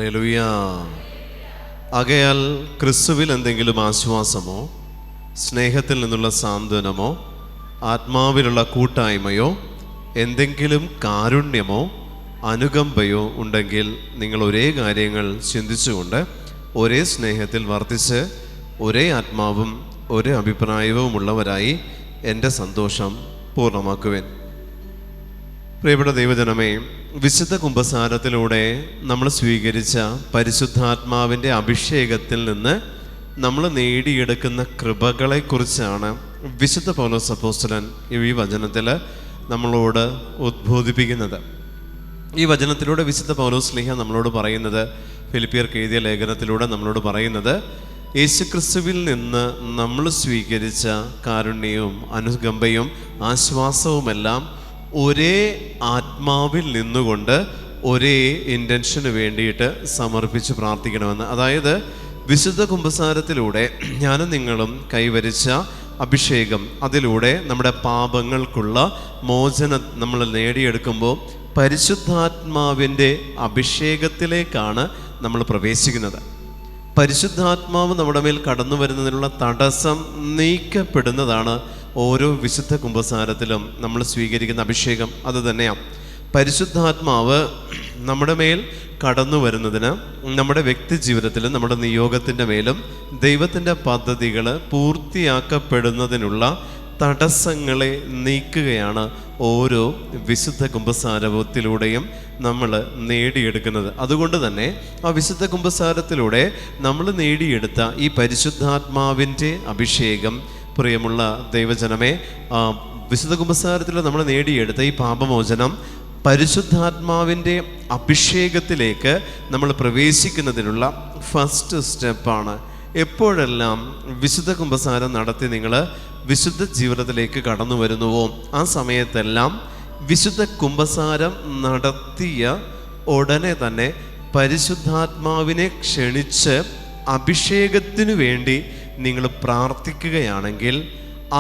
Hallelujah. ആകയാൽ ക്രിസ്തുവിൽ എന്തെങ്കിലും ആശ്വാസമോ, സ്നേഹത്തിൽ നിന്നുള്ള സാന്ത്വനമോ, ആത്മാവിലുള്ള കൂട്ടായ്മയോ, എന്തെങ്കിലും കാരുണ്യമോ അനുകമ്പയോ ഉണ്ടെങ്കിൽ നിങ്ങൾ ഒരേ കാര്യങ്ങൾ ചിന്തിച്ചുകൊണ്ട് ഒരേ സ്നേഹത്തിൽ വർത്തിച്ച് ഒരേ ആത്മാവും ഒരേ അഭിപ്രായവും ഉള്ളവരായി എൻ്റെ സന്തോഷം പൂർണ്ണമാക്കുവേൻ. പ്രിയപ്പെട്ട ദൈവജനമേ, വിശുദ്ധ കുമ്പസാരത്തിലൂടെ നമ്മൾ സ്വീകരിച്ച പരിശുദ്ധാത്മാവിൻ്റെ അഭിഷേകത്തിൽ നിന്ന് നമ്മൾ നേടിയെടുക്കുന്ന കൃപകളെക്കുറിച്ചാണ് വിശുദ്ധ പൗലോസ് അപ്പോസ്തലൻ ഈ വചനത്തിൽ നമ്മളോട് ഉദ്ബോധിപ്പിക്കുന്നത്. ഈ വചനത്തിലൂടെ വിശുദ്ധ പൗലോസ് ശ്ലീഹ നമ്മളോട് പറയുന്നത്, ഫിലിപ്പിയർക്ക് എഴുതിയ ലേഖനത്തിലൂടെ നമ്മളോട് പറയുന്നത്, യേശുക്രിസ്തുവിൽ നിന്ന് നമ്മൾ സ്വീകരിച്ച കാരുണ്യവും അനുകമ്പയും ആശ്വാസവുമെല്ലാം ഒരേ ആത്മാവിൽ നിന്നുകൊണ്ട് ഒരേ ഇൻറ്റൻഷന് വേണ്ടിയിട്ട് സമർപ്പിച്ച് പ്രാർത്ഥിക്കണമെന്ന്. അതായത് വിശുദ്ധ കുമ്പസാരത്തിലൂടെ ഞാനും നിങ്ങളും കൈവരിച്ച അഭിഷേകം, അതിലൂടെ നമ്മുടെ പാപങ്ങൾക്കുള്ള മോചനം നമ്മൾ നേടിയെടുക്കുമ്പോൾ പരിശുദ്ധാത്മാവിൻ്റെ അഭിഷേകത്തിലേക്കാണ് നമ്മൾ പ്രവേശിക്കുന്നത്. പരിശുദ്ധാത്മാവ് നമ്മുടെ മേൽ കടന്നു വരുന്നതിനുള്ള തടസ്സം നീക്കപ്പെടുന്നതാണ് ഓരോ വിശുദ്ധ കുമ്പസാരത്തിലും നമ്മൾ സ്വീകരിക്കുന്ന അഭിഷേകം. അത് തന്നെയാണ് പരിശുദ്ധാത്മാവ് നമ്മുടെ മേൽ കടന്നു വരുന്നതിന് നമ്മുടെ വ്യക്തി ജീവിതത്തിലും നമ്മുടെ നിയോഗത്തിൻ്റെ മേലും ദൈവത്തിൻ്റെ പദ്ധതികൾ പൂർത്തിയാക്കപ്പെടുന്നതിനുള്ള തടസ്സങ്ങളെ നീക്കുകയാണ് ഓരോ വിശുദ്ധ കുമ്പസാരത്തിലൂടെയും നമ്മൾ നേടിയെടുക്കുന്നത്. അതുകൊണ്ട് തന്നെ ആ വിശുദ്ധ കുമ്പസാരത്തിലൂടെ നമ്മൾ നേടിയെടുത്ത ഈ പരിശുദ്ധാത്മാവിൻ്റെ അഭിഷേകം, പ്രിയമുള്ള ദൈവജനമേ, വിശുദ്ധ കുമ്പസാരത്തിൽ നമ്മൾ നേടിയെടുത്ത ഈ പാപമോചനം പരിശുദ്ധാത്മാവിൻ്റെ അഭിഷേകത്തിലേക്ക് നമ്മൾ പ്രവേശിക്കുന്നതിനുള്ള ഫസ്റ്റ് സ്റ്റെപ്പാണ്. എപ്പോഴെല്ലാം വിശുദ്ധ കുമ്പസാരം നടത്തി നിങ്ങൾ വിശുദ്ധ ജീവിതത്തിലേക്ക് കടന്നു വരുന്നുവോ ആ സമയത്തെല്ലാം വിശുദ്ധ കുമ്പസാരം നടത്തിയ ഉടനെ തന്നെ പരിശുദ്ധാത്മാവിനെ ക്ഷണിച്ച് അഭിഷേകത്തിനു വേണ്ടി നിങ്ങൾ പ്രാർത്ഥിക്കുകയാണെങ്കിൽ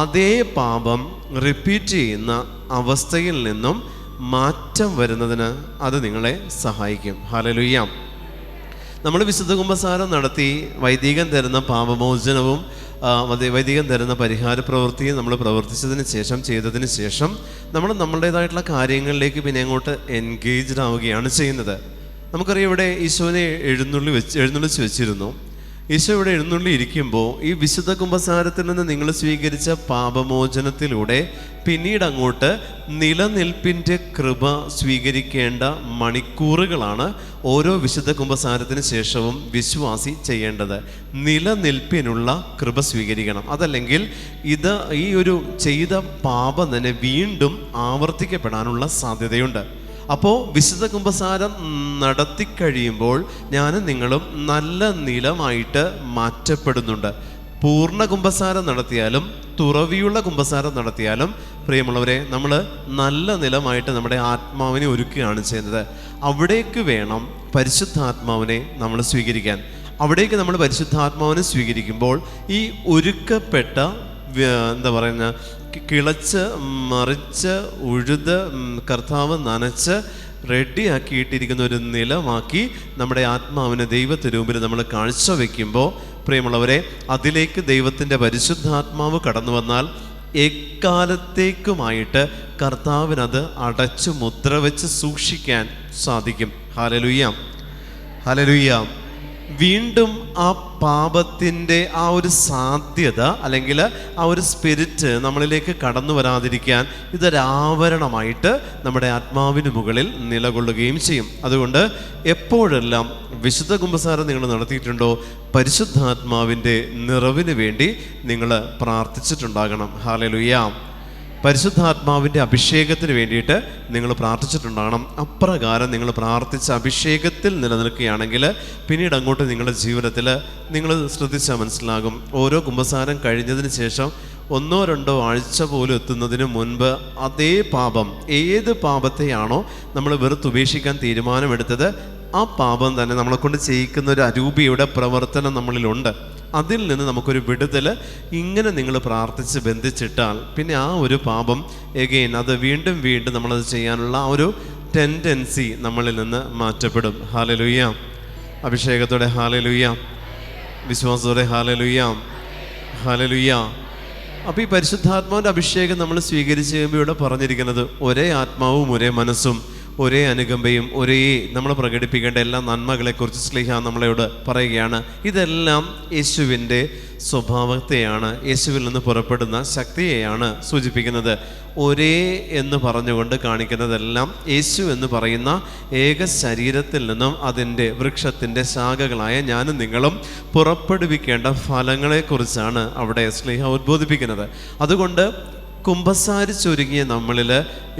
അതേ പാപം റിപ്പീറ്റ് ചെയ്യുന്ന അവസ്ഥയിൽ നിന്നും മാറ്റം വരുന്നതിന് അത് നിങ്ങളെ സഹായിക്കും. ഹല്ലേലൂയ. നമ്മൾ വിശുദ്ധ കുമ്പസാരം നടത്തി വൈദികൻ തരുന്ന പാപമോചനവും വൈദികൻ തരുന്ന പരിഹാര പ്രവൃത്തിയും നമ്മൾ പ്രവർത്തിച്ചതിന് ശേഷം, ചെയ്തതിന് ശേഷം നമ്മൾ നമ്മളുടേതായിട്ടുള്ള കാര്യങ്ങളിലേക്ക് പിന്നെ അങ്ങോട്ട് എൻഗേജ്ഡ് ആവുകയാണ് ചെയ്യുന്നത്. നമുക്കറിയാം, ഇവിടെ ഈശോനെ എഴുന്നള്ളിച്ച് വെച്ചിരുന്നു. ഈശോ ഇവിടെ എഴുന്നള്ളി ഇരിക്കുമ്പോൾ ഈ വിശുദ്ധ കുമ്പസാരത്തിൽ നിന്ന് നിങ്ങൾ സ്വീകരിച്ച പാപമോചനത്തിലൂടെ പിന്നീട് അങ്ങോട്ട് നിലനിൽപ്പിൻ്റെ കൃപ സ്വീകരിക്കേണ്ട മണിക്കൂറുകളാണ് ഓരോ വിശുദ്ധ കുമ്പസാരത്തിന് ശേഷവും വിശ്വാസി ചെയ്യേണ്ടത്. നിലനിൽപ്പിനുള്ള കൃപ സ്വീകരിക്കണം. അതല്ലെങ്കിൽ ഈ ഒരു ചെയ്ത പാപം തന്നെ വീണ്ടും ആവർത്തിക്കപ്പെടാനുള്ള സാധ്യതയുണ്ട്. അപ്പോൾ വിശുദ്ധ കുമ്പസാരം നടത്തിക്കഴിയുമ്പോൾ ഞാനും നിങ്ങളും നല്ല നിലമായിട്ട് മാറ്റപ്പെടുന്നുണ്ട്. പൂർണ്ണ കുമ്പസാരം നടത്തിയാലും തുറവിയുള്ള കുമ്പസാരം നടത്തിയാലും പ്രിയമുള്ളവരെ, നമ്മൾ നല്ല നിലമായിട്ട് നമ്മുടെ ആത്മാവിനെ ഒരുക്കുകയാണ് ചെയ്യുന്നത്. അവിടേക്ക് വേണം പരിശുദ്ധാത്മാവിനെ നമ്മൾ സ്വീകരിക്കാൻ. അവിടേക്ക് നമ്മൾ പരിശുദ്ധാത്മാവിനെ സ്വീകരിക്കുമ്പോൾ ഈ ഒരുക്കപ്പെട്ട കിളച്ച് മറിച്ച് ഉഴുത് കർത്താവ് നനച്ച് റെഡിയാക്കിയിട്ടിരിക്കുന്ന ഒരു നിലമാക്കി നമ്മുടെ ആത്മാവിനെ ദൈവത്തിന് മുമ്പിൽ നമ്മൾ കാഴ്ചവെക്കുമ്പോൾ പ്രിയമുള്ളവരെ, അതിലേക്ക് ദൈവത്തിൻ്റെ പരിശുദ്ധാത്മാവ് കടന്നു വന്നാൽ എക്കാലത്തേക്കുമായിട്ട് കർത്താവിനത് അടച്ചു മുദ്ര വെച്ച് സൂക്ഷിക്കാൻ സാധിക്കും. Hallelujah, hallelujah. വീണ്ടും ആ പാപത്തിൻ്റെ ആ ഒരു സാധ്യത അല്ലെങ്കിൽ ആ ഒരു സ്പിരിറ്റ് നമ്മളിലേക്ക് കടന്നു വരാതിരിക്കാൻ ഇതൊരാവരണമായിട്ട് നമ്മുടെ ആത്മാവിന് മുകളിൽ നിലകൊള്ളുകയും ചെയ്യും. അതുകൊണ്ട് എപ്പോഴെല്ലാം വിശുദ്ധ കുമ്പസാരം നിങ്ങൾ നടത്തിയിട്ടുണ്ടോ, പരിശുദ്ധാത്മാവിൻ്റെ നിറവിന് വേണ്ടി നിങ്ങൾ പ്രാർത്ഥിച്ചിട്ടുണ്ടാകണം. ഹല്ലേലൂയ. പരിശുദ്ധാത്മാവിൻ്റെ അഭിഷേകത്തിന് വേണ്ടിയിട്ട് നിങ്ങൾ പ്രാർത്ഥിച്ചിട്ടുണ്ടാകണം. അപ്രകാരം നിങ്ങൾ പ്രാർത്ഥിച്ച അഭിഷേകത്തിൽ നിലനിൽക്കുകയാണെങ്കിൽ പിന്നീട് അങ്ങോട്ട് നിങ്ങളുടെ ജീവിതത്തിൽ നിങ്ങൾ ശ്രദ്ധിച്ചാൽ മനസ്സിലാകും, ഓരോ കുമ്പസാരം കഴിഞ്ഞതിന് ശേഷം 1-2 ആഴ്ച പോലും എത്തുന്നതിന് മുൻപ് അതേ പാപം, ഏത് പാപത്തെയാണോ നമ്മൾ വെറുത്തുപേക്ഷിക്കാൻ തീരുമാനമെടുത്തത്, ആ പാപം തന്നെ നമ്മളെ കൊണ്ട് ചെയ്യിക്കുന്ന ഒരു അരൂപിയുടെ പ്രവർത്തനം നമ്മളിലുണ്ട്. അതിൽ നിന്ന് നമുക്കൊരു വിടുതൽ ഇങ്ങനെ നിങ്ങൾ പ്രാർത്ഥിച്ച് ബന്ധിച്ചിട്ടാൽ പിന്നെ ആ ഒരു പാപം എഗെയിൻ അത് വീണ്ടും വീണ്ടും നമ്മളത് ചെയ്യാനുള്ള ആ ഒരു ടെൻഡൻസി നമ്മളിൽ നിന്ന് മാറ്റപ്പെടും. ഹല്ലേലൂയ. അഭിഷേകത്തോടെ ഹല്ലേലൂയ, വിശ്വാസത്തോടെ ഹല്ലേലൂയ, ഹല്ലേലൂയ. അപ്പോൾ ഈ പരിശുദ്ധാത്മാവിൻ്റെ അഭിഷേകം നമ്മൾ സ്വീകരിച്ച് കഴിയുമ്പോൾ ഇവിടെ പറഞ്ഞിരിക്കുന്നത് ഒരേ ആത്മാവും ഒരേ മനസ്സും ഒരേ അനുകമ്പയും ഒരേ നമ്മൾ പ്രകടിപ്പിക്കേണ്ട എല്ലാ നന്മകളെക്കുറിച്ച് സ്ലീഹ നമ്മളോട് പറയുകയാണ്. ഇതെല്ലാം യേശുവിൻ്റെ സ്വഭാവത്തെയാണ്, യേശുവിൽ നിന്ന് പുറപ്പെടുന്ന ശക്തിയെയാണ് സൂചിപ്പിക്കുന്നത്. ഒരേ എന്ന് പറഞ്ഞുകൊണ്ട് കാണിക്കുന്നതെല്ലാം യേശു എന്ന് പറയുന്ന ഏക ശരീരത്തിൽ നിന്നും അതിൻ്റെ വൃക്ഷത്തിൻ്റെ ശാഖകളായ ഞാനും നിങ്ങളും പുറപ്പെടുവിക്കേണ്ട ഫലങ്ങളെക്കുറിച്ചാണ് അവിടെ സ്ലീഹ ഉദ്ബോധിപ്പിക്കുന്നത്. അതുകൊണ്ട് കുമ്പസാരിച്ചൊരുങ്ങിയ നമ്മളിൽ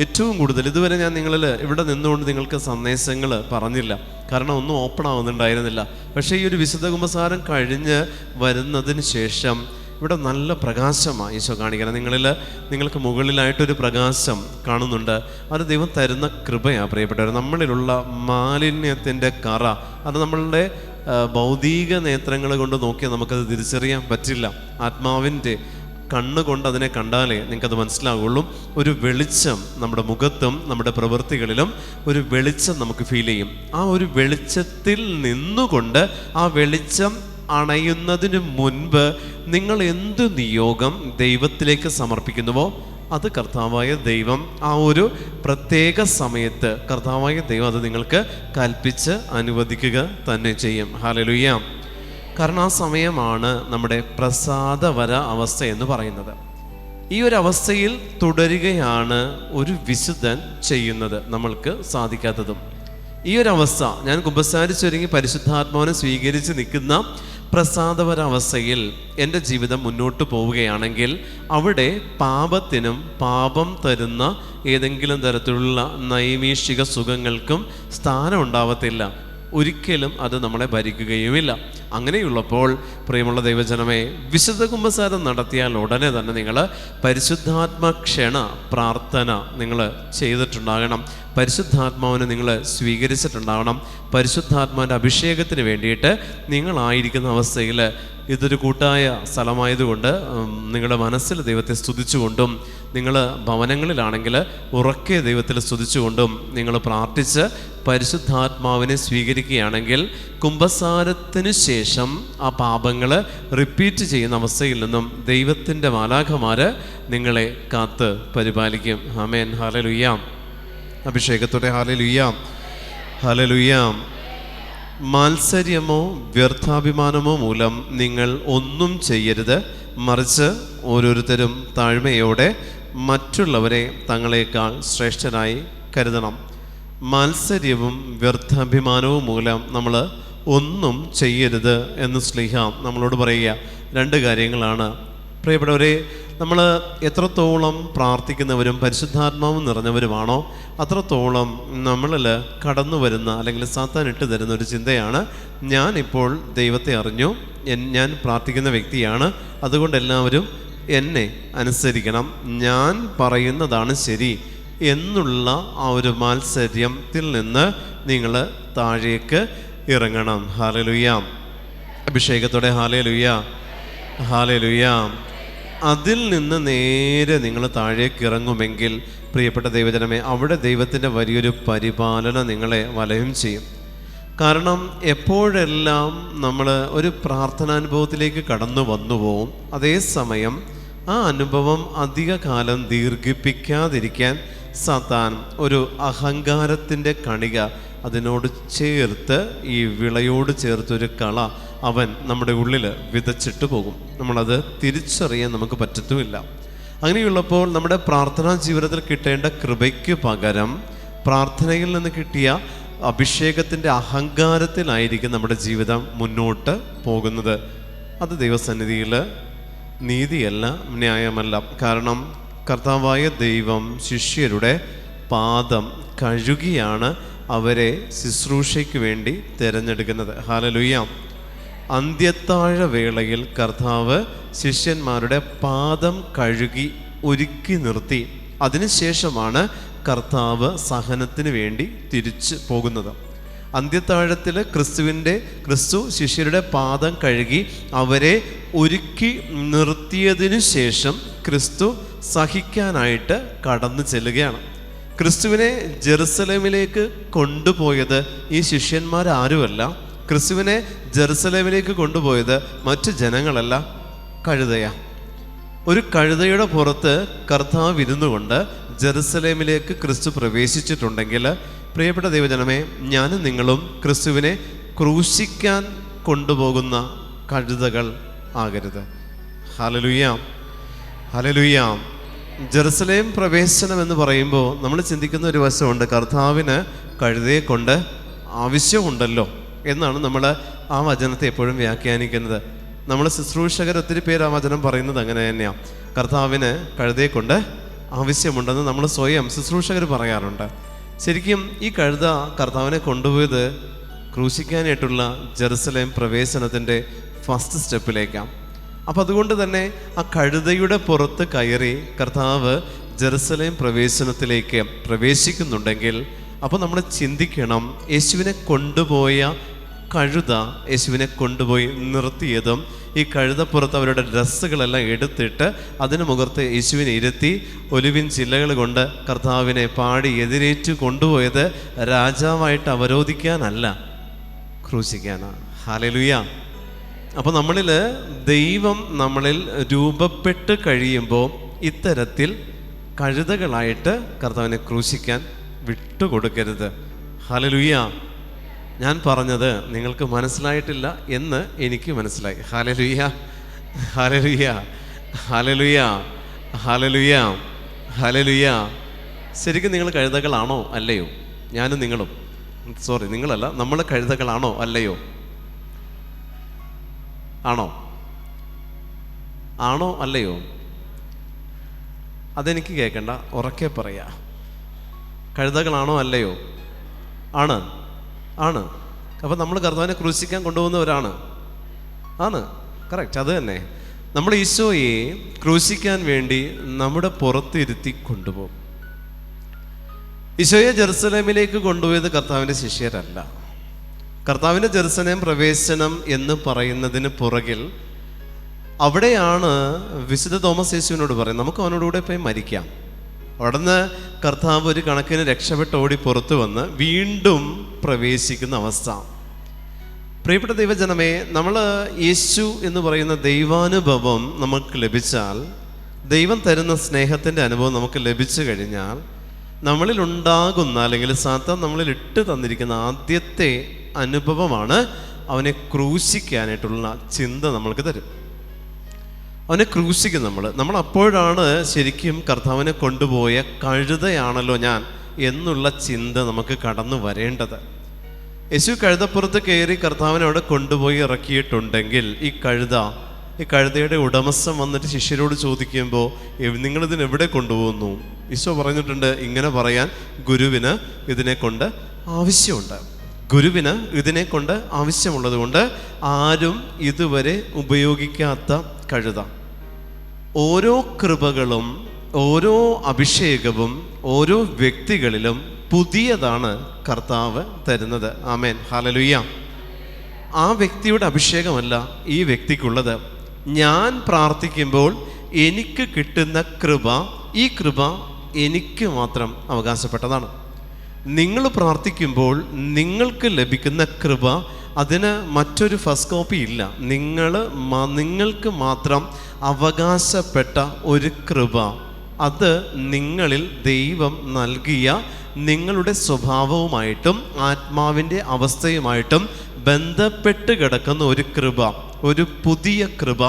ഏറ്റവും കൂടുതൽ ഇതുവരെ ഞാൻ നിങ്ങളിൽ ഇവിടെ നിന്നുകൊണ്ട് നിങ്ങൾക്ക് സന്ദേശങ്ങൾ പറഞ്ഞില്ല, കാരണം ഒന്നും ഓപ്പൺ ആവുന്നുണ്ടായിരുന്നില്ല. പക്ഷേ ഈ ഒരു വിശുദ്ധ കുമ്പസാരം കഴിഞ്ഞ് വരുന്നതിന് ശേഷം ഇവിടെ നല്ല പ്രകാശമാണ് ഈശോ കാണിക്കണം. നിങ്ങൾക്ക് മുകളിലായിട്ടൊരു പ്രകാശം കാണുന്നുണ്ട്. അത് ദൈവം തരുന്ന കൃപയാണ് പ്രിയപ്പെട്ടവർ. നമ്മളിലുള്ള മാലിന്യത്തിൻ്റെ കറ അത് നമ്മളുടെ ഭൗതിക നേത്രങ്ങൾ കൊണ്ട് നോക്കിയാൽ നമുക്കത് തിരിച്ചറിയാൻ പറ്റില്ല. ആത്മാവിൻ്റെ കണ്ണുകൊണ്ട് അതിനെ കണ്ടാലേ നിങ്ങൾക്കത് മനസ്സിലാവുള്ളൂ. ഒരു വെളിച്ചം നമ്മുടെ മുഖത്തും നമ്മുടെ പ്രവൃത്തികളിലും ഒരു വെളിച്ചം നമുക്ക് ഫീൽ ചെയ്യും. ആ ഒരു വെളിച്ചത്തിൽ നിന്നുകൊണ്ട് ആ വെളിച്ചം അണയുന്നതിന് മുൻപ് നിങ്ങൾ എന്ത് നിയോഗം ദൈവത്തിലേക്ക് സമർപ്പിക്കുന്നുവോ അത് കർത്താവായ ദൈവം ആ ഒരു പ്രത്യേക സമയത്ത് കർത്താവായ ദൈവം അത് നിങ്ങൾക്ക് കൽപ്പിച്ച് അനുവദിക്കുക തന്നെ ചെയ്യും. ഹല്ലേലൂയ. കാരണം ആ സമയമാണ് നമ്മുടെ പ്രസാദവര അവസ്ഥ എന്ന് പറയുന്നത്. ഈ ഒരു അവസ്ഥയിൽ തുടരുകയാണ് ഒരു വിശുദ്ധൻ ചെയ്യുന്നത് നമ്മൾക്ക് സാധിക്കാത്തതും. ഈ ഒരു അവസ്ഥ ഞാൻ കുമ്പസാരിച്ചൊരുങ്ങി പരിശുദ്ധാത്മാവിനെ സ്വീകരിച്ച് നിൽക്കുന്ന പ്രസാദവര അവസ്ഥയിൽ എൻ്റെ ജീവിതം മുന്നോട്ട് പോവുകയാണെങ്കിൽ അവിടെ പാപത്തിനും പാപം തരുന്ന ഏതെങ്കിലും തരത്തിലുള്ള നൈമിഷിക സുഖങ്ങൾക്കും സ്ഥാനം ഉണ്ടാവത്തില്ല. ഒരിക്കലും അത് നമ്മളെ ഭരിക്കുകയുമില്ല. അങ്ങനെയുള്ളപ്പോൾ പ്രിയമുള്ള ദൈവജനമേ, വിശുദ്ധ കുമ്പസാരം നടത്തിയാൽ ഉടനെ തന്നെ നിങ്ങൾ പരിശുദ്ധാത്മ ക്ഷണ പ്രാർത്ഥന നിങ്ങൾ ചെയ്തിട്ടുണ്ടാകണം. പരിശുദ്ധാത്മാവിനെ നിങ്ങൾ സ്വീകരിച്ചിട്ടുണ്ടാകണം. പരിശുദ്ധാത്മാവിൻ്റെ അഭിഷേകത്തിന് വേണ്ടിയിട്ട് നിങ്ങളായിരിക്കുന്ന അവസ്ഥയിൽ ഇതൊരു കൂട്ടായ സ്ഥലമായതുകൊണ്ട് നിങ്ങളുടെ മനസ്സിൽ ദൈവത്തെ സ്തുതിച്ചുകൊണ്ടും നിങ്ങൾ ഭവനങ്ങളിലാണെങ്കിൽ ഉറക്കെ ദൈവത്തിൽ സ്തുതിച്ചുകൊണ്ടും നിങ്ങൾ പ്രാർത്ഥിച്ച് പരിശുദ്ധാത്മാവിനെ സ്വീകരിക്കുകയാണെങ്കിൽ കുമ്പസാരത്തിന് ശേഷം ആ പാപങ്ങൾ റിപ്പീറ്റ് ചെയ്യുന്ന അവസ്ഥയിൽ നിന്നും ദൈവത്തിൻ്റെ മാലാഖമാർ നിങ്ങളെ കാത്ത് പരിപാലിക്കും. ആമേൻ. ഹല്ലേലൂയ. അഭിഷേകത്തോടെ ഹല്ലേലൂയ, ഹല്ലേലൂയ. മാത്സര്യമോ വ്യർത്ഥാഭിമാനമോ മൂലം നിങ്ങൾ ഒന്നും ചെയ്യരുത്, മറിച്ച് ഓരോരുത്തരും താഴ്മയോടെ മറ്റുള്ളവരെ തങ്ങളെക്കാൾ ശ്രേഷ്ഠരായി കരുതണം. മാത്സര്യവും വ്യർത്ഥാഭിമാനവും മൂലം നമ്മൾ ഒന്നും ചെയ്യരുത് എന്ന് സ്ലീഹ നമ്മളോട് പറയുക. രണ്ട് കാര്യങ്ങളാണ് പ്രിയപ്പെട്ടവരെ. നമ്മൾ എത്രത്തോളം പ്രാർത്ഥിക്കുന്നവരും പരിശുദ്ധാത്മാവും നിറഞ്ഞവരുമാണോ അത്രത്തോളം നമ്മളിൽ കടന്നു വരുന്ന അല്ലെങ്കിൽ സാത്താൻ ഇട്ട് തരുന്ന ഒരു ചിന്തയാണ്, ഞാനിപ്പോൾ ദൈവത്തെ അറിഞ്ഞു, ഞാൻ പ്രാർത്ഥിക്കുന്ന വ്യക്തിയാണ്, അതുകൊണ്ട് എല്ലാവരും എന്നെ അനുസരിക്കണം, ഞാൻ പറയുന്നതാണ് ശരി എന്നുള്ള ആ ഒരു മാത്സര്യത്തിൽ നിന്ന് നിങ്ങൾ താഴേക്ക് ഇറങ്ങണം. ഹല്ലേലൂയ. അഭിഷേകത്തോടെ ഹല്ലേലൂയ, ഹല്ലേലൂയ. അതിൽ നിന്ന് നേരെ നിങ്ങൾ താഴേക്ക് ഇറങ്ങുമെങ്കിൽ പ്രിയപ്പെട്ട ദൈവജനമേ, അവിടെ ദൈവത്തിൻ്റെ വലിയൊരു പരിപാലന നിങ്ങളെ വലയം ചെയ്യും. കാരണം എപ്പോഴെല്ലാം നമ്മൾ ഒരു പ്രാർത്ഥനാനുഭവത്തിലേക്ക് കടന്നു വന്നു പോവും, അതേസമയം ആ അനുഭവം അധിക കാലം ദീർഘിപ്പിക്കാതിരിക്കാൻ സാത്താൻ ഒരു അഹങ്കാരത്തിൻ്റെ കണിക അതിനോട് ചേർത്ത്, ഈ വിളയോട് ചേർത്തൊരു കള അവൻ നമ്മുടെ ഉള്ളിൽ വിതച്ചിട്ട് പോകും. നമ്മളത് തിരിച്ചറിയാൻ നമുക്ക് പറ്റത്തുമില്ല. അങ്ങനെയുള്ളപ്പോൾ നമ്മുടെ പ്രാർത്ഥനാ ജീവിതത്തിൽ കിട്ടേണ്ട കൃപയ്ക്ക് പകരം പ്രാർത്ഥനയിൽ നിന്ന് കിട്ടിയ അഭിഷേകത്തിൻ്റെ അഹങ്കാരത്തിലായിരിക്കും നമ്മുടെ ജീവിതം മുന്നോട്ട് പോകുന്നത്. അത് ദൈവസന്നിധിയിൽ നീതിയല്ല, ന്യായമല്ല. കാരണം കർത്താവായ ദൈവം ശിഷ്യരുടെ പാദം കഴുകിയാണ് അവരെ ശുശ്രൂഷയ്ക്ക് വേണ്ടി തിരഞ്ഞെടുക്കുന്നത്. ഹല്ലേലൂയ. അന്ത്യത്താഴ വേളയിൽ കർത്താവ് ശിഷ്യന്മാരുടെ പാദം കഴുകി ഒരുക്കി നിർത്തി. അതിനുശേഷമാണ് കർത്താവ് സഹനത്തിന് വേണ്ടി തിരിച്ചു പോകുന്നത്. അന്ത്യത്താഴത്തിൽ ക്രിസ്തു ശിഷ്യരുടെ പാദം കഴുകി അവരെ ഒരുക്കി നിർത്തിയതിനു ശേഷം ക്രിസ്തു സഹിക്കാനായിട്ട് കടന്നു ചെല്ലുകയാണ്. ക്രിസ്തുവിനെ ജെറുസലേമിലേക്ക് കൊണ്ടുപോയത് ഈ ശിഷ്യന്മാരാരുമല്ല, ക്രിസ്തുവിനെ ജെറുസലേമിലേക്ക് കൊണ്ടുപോയത് മറ്റു ജനങ്ങളല്ല, കഴുതയാ. ഒരു കഴുതയുടെ പുറത്ത് കർത്താവ് ഇരുന്നു കൊണ്ട് ജെറുസലേമിലേക്ക് ക്രിസ്തു പ്രവേശിച്ചിട്ടുണ്ടെങ്കിൽ, പ്രിയപ്പെട്ട ദൈവജനമേ, ഞാനും നിങ്ങളും ക്രിസ്തുവിനെ ക്രൂശിക്കാൻ കൊണ്ടുപോകുന്ന കഴുതകൾ ആകരുത്. Hallelujah, hallelujah. ജെറുസലേം പ്രവേശനം എന്ന് പറയുമ്പോൾ നമ്മൾ ചിന്തിക്കുന്ന ഒരു വശമുണ്ട്, കർത്താവിന് കഴുതയെ കൊണ്ട് ആവശ്യമുണ്ടല്ലോ എന്നാണ് നമ്മൾ ആ വചനത്തെ എപ്പോഴും വ്യാഖ്യാനിക്കുന്നത്. നമ്മൾ ശുശ്രൂഷകർ ഒത്തിരി പേര് ആ വചനം പറയുന്നത് അങ്ങനെ തന്നെയാണ്. കർത്താവിന് കഴുതയെ കൊണ്ട് ആവശ്യമുണ്ടെന്ന് നമ്മൾ സ്വയം ശുശ്രൂഷകർ പറയാറുണ്ട്. ശരിക്കും ഈ കഴുത കർത്താവിനെ കൊണ്ടുപോയത് ക്രൂശിക്കാനായിട്ടുള്ള ജെറുസലേം പ്രവേശനത്തിൻ്റെ ഫസ്റ്റ് സ്റ്റെപ്പിലേക്കാണ്. അപ്പം അതുകൊണ്ട് തന്നെ ആ കഴുതയുടെ പുറത്ത് കയറി കർത്താവ് ജെറുസലേം പ്രവേശനത്തിലേക്ക് പ്രവേശിക്കുന്നുണ്ടെങ്കിൽ, അപ്പോൾ നമ്മൾ ചിന്തിക്കണം, യേശുവിനെ കൊണ്ടുപോയ കഴുത യേശുവിനെ കൊണ്ടുപോയി നിർത്തിയതും ഈ കഴുതപ്പുറത്ത് അവരുടെ ഡ്രസ്സുകളെല്ലാം എടുത്തിട്ട് അതിന് മുഖത്ത് യേശുവിനെ ഇരുത്തി ഒലിവിൻ ചില്ലകൾ കൊണ്ട് കർത്താവിനെ പാടി എതിരേറ്റു കൊണ്ടുപോയത് രാജാവായിട്ട് അവരോധിക്കാനല്ല, ക്രൂശിക്കാനാണ്. ഹല്ലേലൂയ. അപ്പോൾ നമ്മളിൽ ദൈവം നമ്മളിൽ രൂപപ്പെട്ട് കഴിയുമ്പോൾ ഇത്തരത്തിൽ കഴുതകളായിട്ട് കർത്താവിനെ ക്രൂശിക്കാൻ വിട്ടുകൊടുക്കരുത്. ഹല്ലേലൂയ. ഞാൻ പറഞ്ഞത് നിങ്ങൾക്ക് മനസ്സിലായിട്ടില്ല എന്ന് എനിക്ക് മനസ്സിലായി. ഹല്ലേലൂയ, ഹല്ലേലൂയ, ഹല്ലേലൂയ, ഹല്ലേലൂയ, ഹല്ലേലൂയ. ശരിക്കും നിങ്ങൾ കഴുതകളാണോ അല്ലയോ? ഞാനും നിങ്ങളും, സോറി നിങ്ങളല്ല, നമ്മൾ കഴുതകളാണോ അല്ലയോ? ആണോ? ആണോ അല്ലയോ? അതെനിക്ക് കേൾക്കണ്ട, ഉറക്കെ പറയാ. കഴുതകളാണോ അല്ലയോ? ആണ്, ആണ്. അപ്പം നമ്മൾ കർത്താവിനെ ക്രൂശിക്കാൻ കൊണ്ടുപോകുന്നവരാണ്. ആണ്, കറക്റ്റ്, അത് തന്നെ. നമ്മൾ ഈശോയെ ക്രൂശിക്കാൻ വേണ്ടി നമ്മുടെ പുറത്തിരുത്തി കൊണ്ടുപോകും. ഈശോയെ ജെറുസലേമിലേക്ക് കൊണ്ടുപോയത് കർത്താവിൻ്റെ ശിഷ്യരല്ല. കർത്താവിൻ്റെ ജെറുസലേം പ്രവേശനം എന്ന് പറയുന്നതിന് പുറകിൽ അവിടെയാണ് വിശുദ്ധ തോമസ് യേശുവിനോട് പറയും, നമുക്ക് അവനോടുകൂടെ പോയി മരിക്കാം. അവിടുന്ന് കർത്താവ് ഒരു കണക്കിന് രക്ഷപ്പെട്ട് ഓടി പുറത്തു വന്ന് വീണ്ടും പ്രവേശിക്കുന്ന അവസ്ഥ. പ്രിയപ്പെട്ട ദൈവജനമേ, നമ്മൾ യേശു എന്ന് പറയുന്ന ദൈവാനുഭവം നമുക്ക് ലഭിച്ചാൽ, ദൈവം തരുന്ന സ്നേഹത്തിൻ്റെ അനുഭവം നമുക്ക് ലഭിച്ചു കഴിഞ്ഞാൽ, നമ്മളിൽ ഉണ്ടാകുന്ന അല്ലെങ്കിൽ സാത്താൻ നമ്മളിൽ ഇട്ട് തന്നിരിക്കുന്ന ആദ്യത്തെ അനുഭവമാണ് അവനെ ക്രൂശിക്കാനായിട്ടുള്ള ചിന്ത നമ്മൾക്ക് തരും. അവനെ ക്രൂശിക്കും നമ്മൾ അപ്പോഴാണ് ശരിക്കും കർത്താവിനെ കൊണ്ടുപോയ കഴുതയാണല്ലോ ഞാൻ എന്നുള്ള ചിന്ത നമുക്ക് കടന്നു വരേണ്ടത്. യേശു കഴുതപ്പുറത്ത് കയറി കർത്താവിനെ അവിടെ കൊണ്ടുപോയി ഇറക്കിയിട്ടുണ്ടെങ്കിൽ ഈ കഴുതയുടെ ഉടമസ്ഥൻ വന്നിട്ട് ശിഷ്യരോട് ചോദിക്കുമ്പോൾ നിങ്ങളിതിന് എവിടെ കൊണ്ടുപോകുന്നു? ഈശോ പറഞ്ഞിട്ടുണ്ട്, ഇങ്ങനെ പറയാൻ ഗുരുവിന് ഇതിനെ കൊണ്ട് ആവശ്യമുണ്ട്. ഗുരുവിന് ഇതിനെ കൊണ്ട് ആവശ്യമുള്ളത് കൊണ്ട് ആരും ഇതുവരെ ഉപയോഗിക്കാത്ത കഴുത. ഓരോ കൃപകളും ഓരോ അഭിഷേകവും ഓരോ വ്യക്തികളിലും പുതിയതാണ് കർത്താവ് തരുന്നത്. ആമേൻ, ഹല്ലേലൂയ. ആ വ്യക്തിയുടെ അഭിഷേകമല്ല ഈ വ്യക്തിക്കുള്ളത്. ഞാൻ പ്രാർത്ഥിക്കുമ്പോൾ എനിക്ക് കിട്ടുന്ന കൃപ, ഈ കൃപ എനിക്ക് മാത്രം അവകാശപ്പെട്ടതാണ്. നിങ്ങൾ പ്രാർത്ഥിക്കുമ്പോൾ നിങ്ങൾക്ക് ലഭിക്കുന്ന കൃപ, അതിന് മറ്റൊരു ഫസ്റ്റ് കോപ്പി ഇല്ല. നിങ്ങൾക്ക് മാത്രം അവകാശപ്പെട്ട ഒരു കൃപ, അത് നിങ്ങളിൽ ദൈവം നൽകിയ നിങ്ങളുടെ സ്വഭാവവുമായിട്ടും ആത്മാവിൻ്റെ അവസ്ഥയുമായിട്ടും ബന്ധപ്പെട്ട് കിടക്കുന്ന ഒരു കൃപ, ഒരു പുതിയ കൃപ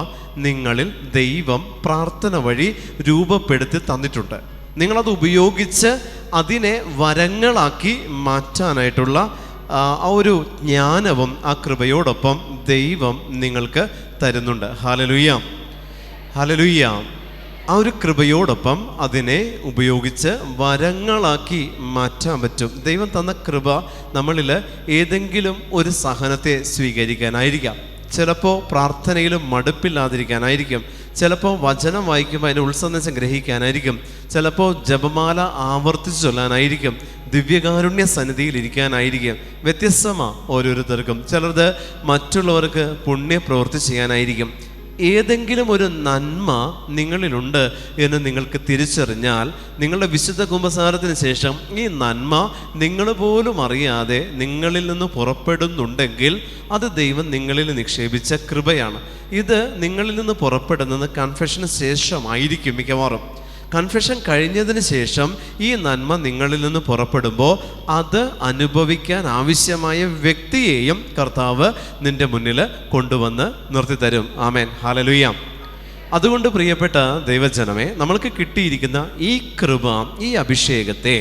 നിങ്ങളിൽ ദൈവം പ്രാർത്ഥന വഴി രൂപപ്പെടുത്തി തന്നിട്ടുണ്ട്. നിങ്ങളത് ഉപയോഗിച്ച് അതിനെ വരങ്ങളാക്കി മാറ്റാനായിട്ടുള്ള ആ ഒരു ജ്ഞാനവും ആ കൃപയോടൊപ്പം ദൈവം നിങ്ങൾക്ക് തരുന്നുണ്ട്. Hallelujah, hallelujah. ആ ഒരു കൃപയോടൊപ്പം അതിനെ ഉപയോഗിച്ച് വരങ്ങളാക്കി മാറ്റാൻ പറ്റും. ദൈവം തന്ന കൃപ നമ്മളിൽ ഏതെങ്കിലും ഒരു സഹനത്തെ സ്വീകരിക്കാനായിരിക്കാം, ചിലപ്പോൾ പ്രാർത്ഥനയിൽ മടുപ്പില്ലാതിരിക്കാനായിരിക്കും, ചിലപ്പോൾ വചനം വായിക്കുമ്പോൾ അതിൻ്റെ ഉൾസന്ദേശം ഗ്രഹിക്കാനായിരിക്കും, ചിലപ്പോൾ ജപമാല ആവർത്തിച്ച് ചൊല്ലാനായിരിക്കും, ദിവ്യകാരുണ്യ സന്നിധിയിൽ ഇരിക്കാനായിരിക്കും. വ്യത്യസ്തമാണ് ഓരോരുത്തർക്കും. ചിലത് മറ്റുള്ളവർക്ക് പുണ്യപ്രവൃത്തി ചെയ്യാനായിരിക്കും. ഏതെങ്കിലും ഒരു നന്മ നിങ്ങളിലുണ്ട് എന്ന് നിങ്ങൾക്ക് തിരിച്ചറിഞ്ഞാൽ, നിങ്ങളുടെ വിശുദ്ധ കുമ്പസാരത്തിന് ശേഷം ഈ നന്മ നിങ്ങൾ പോലും അറിയാതെ നിങ്ങളിൽ നിന്ന് പുറപ്പെടുന്നുണ്ടെങ്കിൽ അത് ദൈവം നിങ്ങളിൽ നിക്ഷേപിച്ച കൃപയാണ്. ഇത് നിങ്ങളിൽ നിന്ന് പുറപ്പെടുന്നത് കൺഫെഷന് ശേഷമായിരിക്കും മിക്കവാറും. കൺഫെഷൻ കഴിഞ്ഞതിന് ശേഷം ഈ നന്മ നിങ്ങളിൽ നിന്ന് പുറപ്പെടുമ്പോൾ അത് അനുഭവിക്കാൻ ആവശ്യമായ വ്യക്തിയെയും കർത്താവ് നിൻ്റെ മുന്നിൽ കൊണ്ടുവന്ന് നിർത്തിത്തരും. ആമേൻ, ഹല്ലേലൂയ. അതുകൊണ്ട് പ്രിയപ്പെട്ട ദൈവജനമേ, നമ്മൾക്ക് കിട്ടിയിരിക്കുന്ന ഈ കൃപ, ഈ അഭിഷേകത്തെ,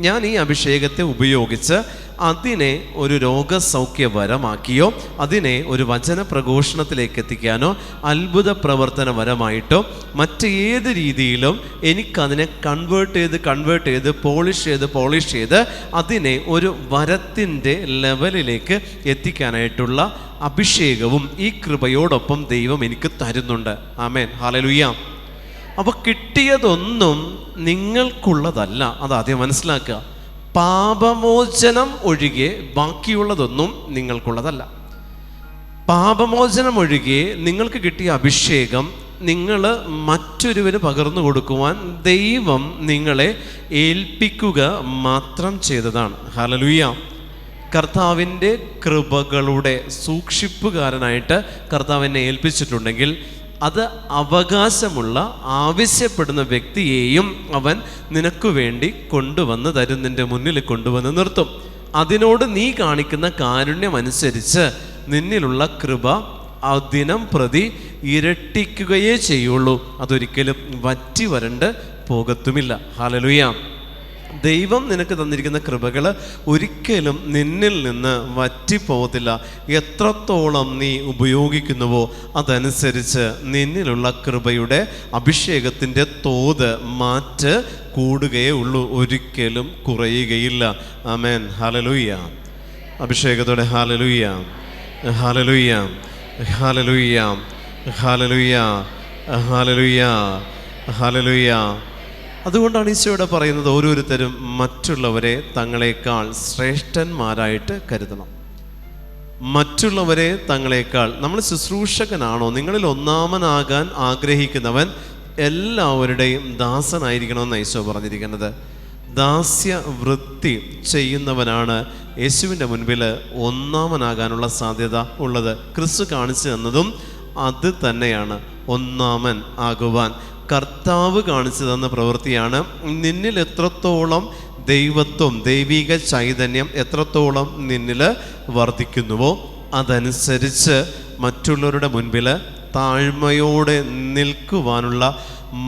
ഞാൻ ഈ അഭിഷേകത്തെ ഉപയോഗിച്ച് അതിനെ ഒരു രോഗസൗഖ്യ വരമാക്കിയോ, അതിനെ ഒരു വചന പ്രഘോഷണത്തിലേക്ക് എത്തിക്കാനോ, അത്ഭുത പ്രവർത്തന വരമായിട്ടോ മറ്റേത് രീതിയിലും എനിക്കതിനെ കൺവേർട്ട് ചെയ്ത് പോളിഷ് ചെയ്ത് അതിനെ ഒരു വരത്തിൻ്റെ ലെവലിലേക്ക് എത്തിക്കാനായിട്ടുള്ള അഭിഷേകവും ഈ കൃപയോടൊപ്പം ദൈവം എനിക്ക് തരുന്നുണ്ട്. ആമേൻ, ഹല്ലേലൂയ. അപ്പോൾ കിട്ടിയതൊന്നും നിങ്ങൾക്കുള്ളതല്ല, അതാദ്യം മനസ്സിലാക്കുക. പാപമോചനം ഒഴികെ ബാക്കിയുള്ളതൊന്നും നിങ്ങൾക്കുള്ളതല്ല. പാപമോചനം ഒഴികെ നിങ്ങൾക്ക് കിട്ടിയ അഭിഷേകം നിങ്ങൾ മറ്റൊരുവന് പകർന്നു കൊടുക്കുവാൻ ദൈവം നിങ്ങളെ ഏൽപ്പിക്കുക മാത്രം ചെയ്തതാണ്. ഹല്ലേലൂയ. കർത്താവിൻ്റെ കൃപകളുടെ സൂക്ഷിപ്പുകാരനായിട്ട് കർത്താവിനെ ഏൽപ്പിച്ചിട്ടുണ്ടെങ്കിൽ അത് അവകാശമുള്ള ആവശ്യപ്പെടുന്ന വ്യക്തിയെയും അവൻ നിനക്ക് വേണ്ടി കൊണ്ടുവന്ന് തരും, നിൻ്റെ മുന്നിൽ കൊണ്ടുവന്ന് നിർത്തും. അതിനോട് നീ കാണിക്കുന്ന കാരുണ്യം അനുസരിച്ച് നിന്നിലുള്ള കൃപ ദിനം പ്രതി ഇരട്ടിക്കുകയേ ചെയ്യുള്ളൂ. അതൊരിക്കലും വറ്റി വരണ്ട് പോകത്തുമില്ല. ഹല്ലേലൂയ. ദൈവം നിനക്ക് തന്നിരിക്കുന്ന കൃപകൾ ഒരിക്കലും നിന്നിൽ നിന്ന് വറ്റിപ്പോകത്തില്ല. എത്രത്തോളം നീ ഉപയോഗിക്കുന്നുവോ അതനുസരിച്ച് നിന്നിലുള്ള കൃപയുടെ അഭിഷേകത്തിൻ്റെ തോത് മാറ്റ് കൂടുകയേ ഉള്ളൂ, ഒരിക്കലും കുറയുകയില്ല. ആമേൻ, ഹല്ലേലൂയ. അഭിഷേകത്തോടെ ഹല്ലേലൂയ, ഹല്ലേലൂയ, ഹല്ലേലൂയ, ഹല്ലേലൂയ, ഹല്ലേലൂയ, ഹല്ലേലൂയ. അതുകൊണ്ടാണ് ഈശോയുടെ പറയുന്നത്, ഓരോരുത്തരും മറ്റുള്ളവരെ തങ്ങളെക്കാൾ ശ്രേഷ്ഠന്മാരായിട്ട് കരുതണം. മറ്റുള്ളവരെ തങ്ങളെക്കാൾ, നമ്മൾ ശുശ്രൂഷകനാണോ, നിങ്ങളിൽ ഒന്നാമനാകാൻ ആഗ്രഹിക്കുന്നവൻ എല്ലാവരുടെയും ദാസനായിരിക്കണമെന്ന് ഈശോ പറഞ്ഞിരിക്കുന്നത്. ദാസ്യ വൃത്തി ചെയ്യുന്നവനാണ് യേശുവിൻ്റെ മുൻപിൽ ഒന്നാമനാകാനുള്ള സാധ്യത ഉള്ളത്. ക്രിസ്തു കാണിച്ചു തന്നതും അത് തന്നെയാണ്, ഒന്നാമൻ ആകുവാൻ. കർത്താവ് കാണിച്ചു തന്ന പ്രവൃത്തിയാണ്. നിന്നിൽ എത്രത്തോളം ദൈവത്വം, ദൈവിക ചൈതന്യം എത്രത്തോളം നിന്നിൽ വർദ്ധിക്കുന്നുവോ അതനുസരിച്ച് മറ്റുള്ളവരുടെ മുൻപിൽ താഴ്മയോടെ നിൽക്കുവാനുള്ള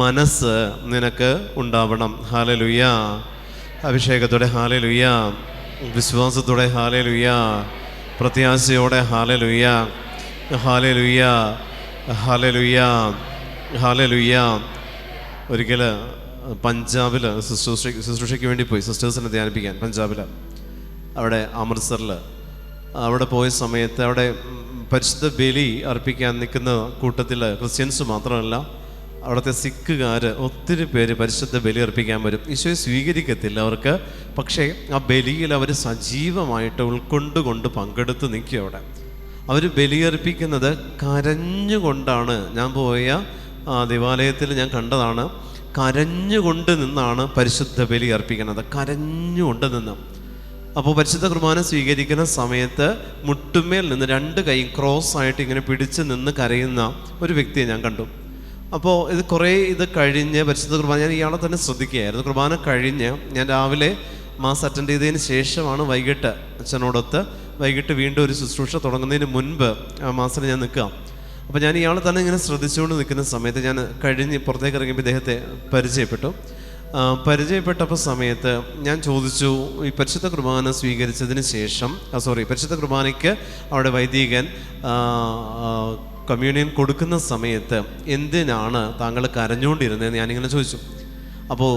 മനസ്സ് നിനക്ക് ഉണ്ടാവണം. ഹല്ലേലൂയ. അഭിഷേകത്തോടെ ഹല്ലേലൂയ, വിശ്വാസത്തോടെ ഹല്ലേലൂയ, പ്രത്യാശയോടെ ഹല്ലേലൂയ, ഹല്ലേലൂയ, ഹല്ലേലൂയ, ഹല്ലേലൂയ. ഒരിക്കൽ പഞ്ചാബിൽ ശുശ്രൂഷയ്ക്ക് വേണ്ടി പോയി, സിസ്റ്റേഴ്സിനെ ധ്യാനിപ്പിക്കാൻ പഞ്ചാബിൽ. അവിടെ അമൃത്സറിൽ അവിടെ പോയ സമയത്ത് അവിടെ പരിശുദ്ധ ബലി അർപ്പിക്കാൻ നിൽക്കുന്ന കൂട്ടത്തിൽ ക്രിസ്ത്യൻസ് മാത്രമല്ല, അവിടുത്തെ സിഖുകാർ ഒത്തിരി പേര് പരിശുദ്ധ ബലി അർപ്പിക്കാൻ വരും. ഈശോയെ സ്വീകരിക്കത്തില്ല അവർക്ക്, പക്ഷേ ആ ബലിയിൽ അവർ സജീവമായിട്ട് ഉൾക്കൊണ്ടുകൊണ്ട് പങ്കെടുത്ത് നിൽക്കും. അവിടെ അവർ ബലിയർപ്പിക്കുന്നത് കരഞ്ഞുകൊണ്ടാണ്. ഞാൻ പോയ ദേവാലയത്തിൽ ഞാൻ കണ്ടതാണ്, കരഞ്ഞുകൊണ്ട് നിന്നാണ് പരിശുദ്ധ ബലി അർപ്പിക്കുന്നത്, കരഞ്ഞുകൊണ്ട് നിന്ന്. അപ്പോൾ പരിശുദ്ധ കുർബാന സ്വീകരിക്കുന്ന സമയത്ത് മുട്ടുമേൽ നിന്ന് രണ്ട് കൈയും ക്രോസ് ആയിട്ട് ഇങ്ങനെ പിടിച്ച് നിന്ന് കരയുന്ന ഒരു വ്യക്തിയെ ഞാൻ കണ്ടു. അപ്പോൾ ഇത് കഴിഞ്ഞ് പരിശുദ്ധ കുർബാന, ഞാൻ ഇയാളെ തന്നെ ശ്രദ്ധിക്കുകയായിരുന്നു. കുർബാന കഴിഞ്ഞ് ഞാൻ രാവിലെ മാസ് അറ്റൻഡ് ചെയ്തതിന് ശേഷമാണ് വൈകിട്ട് അച്ഛനോടൊത്ത് വൈകിട്ട് വീണ്ടും ഒരു ശുശ്രൂഷ തുടങ്ങുന്നതിന് മുൻപ് മാസിൽ ഞാൻ നിൽക്കാം. അപ്പോൾ ഞാൻ ഇയാളെ തന്നെ ഇങ്ങനെ ശ്രദ്ധിച്ചുകൊണ്ട് നിൽക്കുന്ന സമയത്ത് ഞാൻ കഴിഞ്ഞ് പുറത്തേക്ക് ഇറങ്ങിയപ്പോൾ ഇദ്ദേഹത്തെ പരിചയപ്പെട്ടപ്പോൾ സമയത്ത് ഞാൻ ചോദിച്ചു, ഈ പരിശുദ്ധ കുർബാന സ്വീകരിച്ചതിന് ശേഷം പരിശുദ്ധ കുർബാനയ്ക്ക് അവിടെ വൈദികൻ കമ്മ്യൂണിയൻ കൊടുക്കുന്ന സമയത്ത് എന്തിനാണ് താങ്കൾ കരഞ്ഞുകൊണ്ടിരുന്നതെന്ന് ഞാനിങ്ങനെ ചോദിച്ചു. അപ്പോൾ